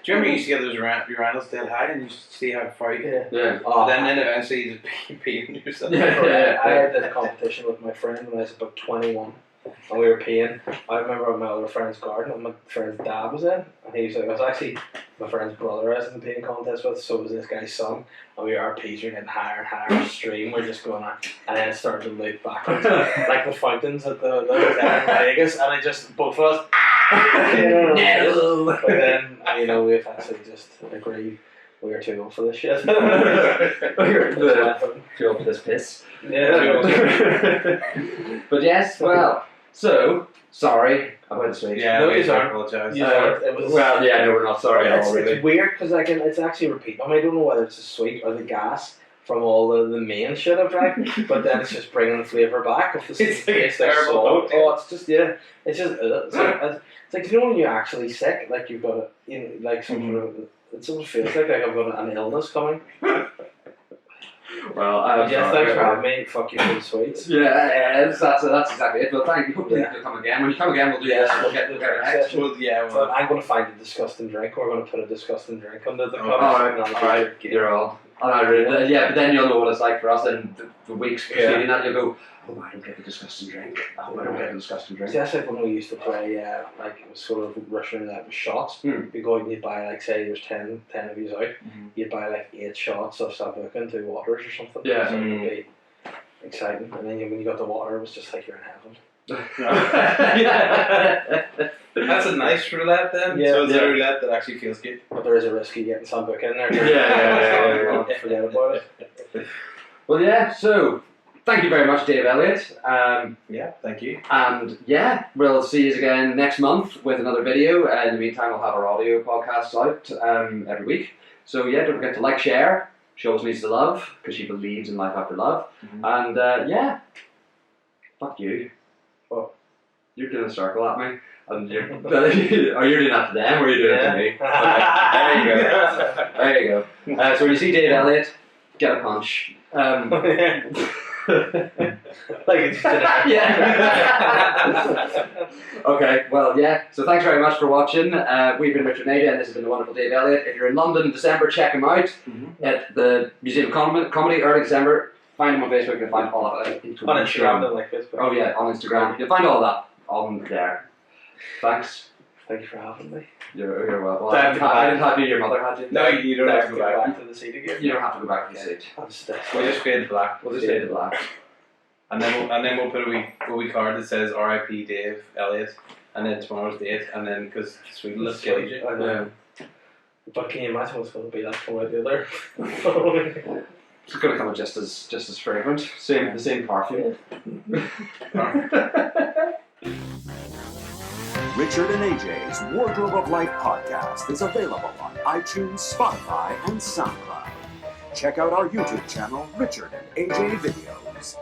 remember you used to get those urinals dead high and you used to see how far you could? Yeah. Oh, Then eventually you just peeing yourself. Yeah. I had this competition with my friend when I was about 21, and we were peeing. I remember my other friend's garden, and my friend's dad was in, and he was like, it was actually my friend's brother I was in the peeing contest with, so was this guy's son, and our peas were getting higher and higher, stream, we're just going on, and then it started to loop backwards, like the fountains at the hotel in Vegas, and I just, both of us, no! But then, you know, we eventually just agreed we were too old for this shit. Too old for this piss. Yeah. But yes, well, so, sorry about the switch. Yeah, No, we you don't. apologise. It was, Well, yeah, no, we're not sorry at all, really. It's weird because it's actually repeat. I mean, I don't know whether it's the sweet or the gas from all the main shit I've drank, but then it's just bringing the flavour back of the It's like taste a like terrible salt. cocktail. Oh, it's just it's just it's like you know when you're actually sick, like you've got like some sort of. It sort of feels like I've got an illness coming. Well, I'm Yeah, sorry. thanks for having me. Fuck you for the sweets. Yeah, that's exactly it. Well, thank you. Hopefully you'll come again. When you come again, we'll do this. We'll get next. Well, yeah, But well, I'm going to find a disgusting drink. We're going to put a disgusting drink under the Oh, cup. Alright, you're all. Yeah, but then you'll know what it's like for us, and the weeks preceding that, you'll go, oh, I don't get the disgusting drink. I hope I don't get the disgusting drink. See, that's like when we used to play, like it was sort of Russian Roulette with shots. Hmm. You go out and you'd buy, like, say there's 10 of you out, you'd buy like 8 shots of Sambuca and 2 waters or something. Yeah. So it would be exciting. And then when you got the water, it was just like you're in heaven. that's a nice roulette then. Yeah. So it's a roulette that actually feels good. But there is a risk of getting Sambuca in there. Yeah. Forget about it. Well, yeah, so thank you very much, Dave Elliott. Yeah, thank you. And yeah, we'll see you again next month with another video. In the meantime, we'll have our audio podcasts out every week. So yeah, don't forget to like, share, show us needs to love, because she believes in life after love. And yeah, fuck you. What? You're doing a circle at me. And you're doing that to them, or are you doing it to me? Okay, there you go. There you go. So when you see Dave Elliott, get a punch. Like it's Okay, well, yeah. So thanks very much for watching. We've been Richard Nadia, and this has been the wonderful Dave Elliott. If you're in London in December, check him out at the Museum of Comedy early December. Find him on Facebook. You'll find all of it. on Instagram, don't like Facebook. Oh yeah, on Instagram. You'll find all that on there. Thanks. Thank you for having me. You're welcome. Well, Time to go I back. didn't have you. Your mother had you. No, you don't have to go back. back to the seat again. You don't have to go back to the seat. I'll stay. We'll just fade to black. We'll just stay to black. And then we'll put a wee card that says R.I.P. Dave Elliott, and then tomorrow's date, and then because let's kill you. I know. Yeah. But can you imagine what's going to be like coming out the other? It's going to come out just as fragrant. The same perfume. Richard and AJ's Wardrobe of Life podcast is available on iTunes, Spotify, and SoundCloud. Check out our YouTube channel, Richard and AJ Videos.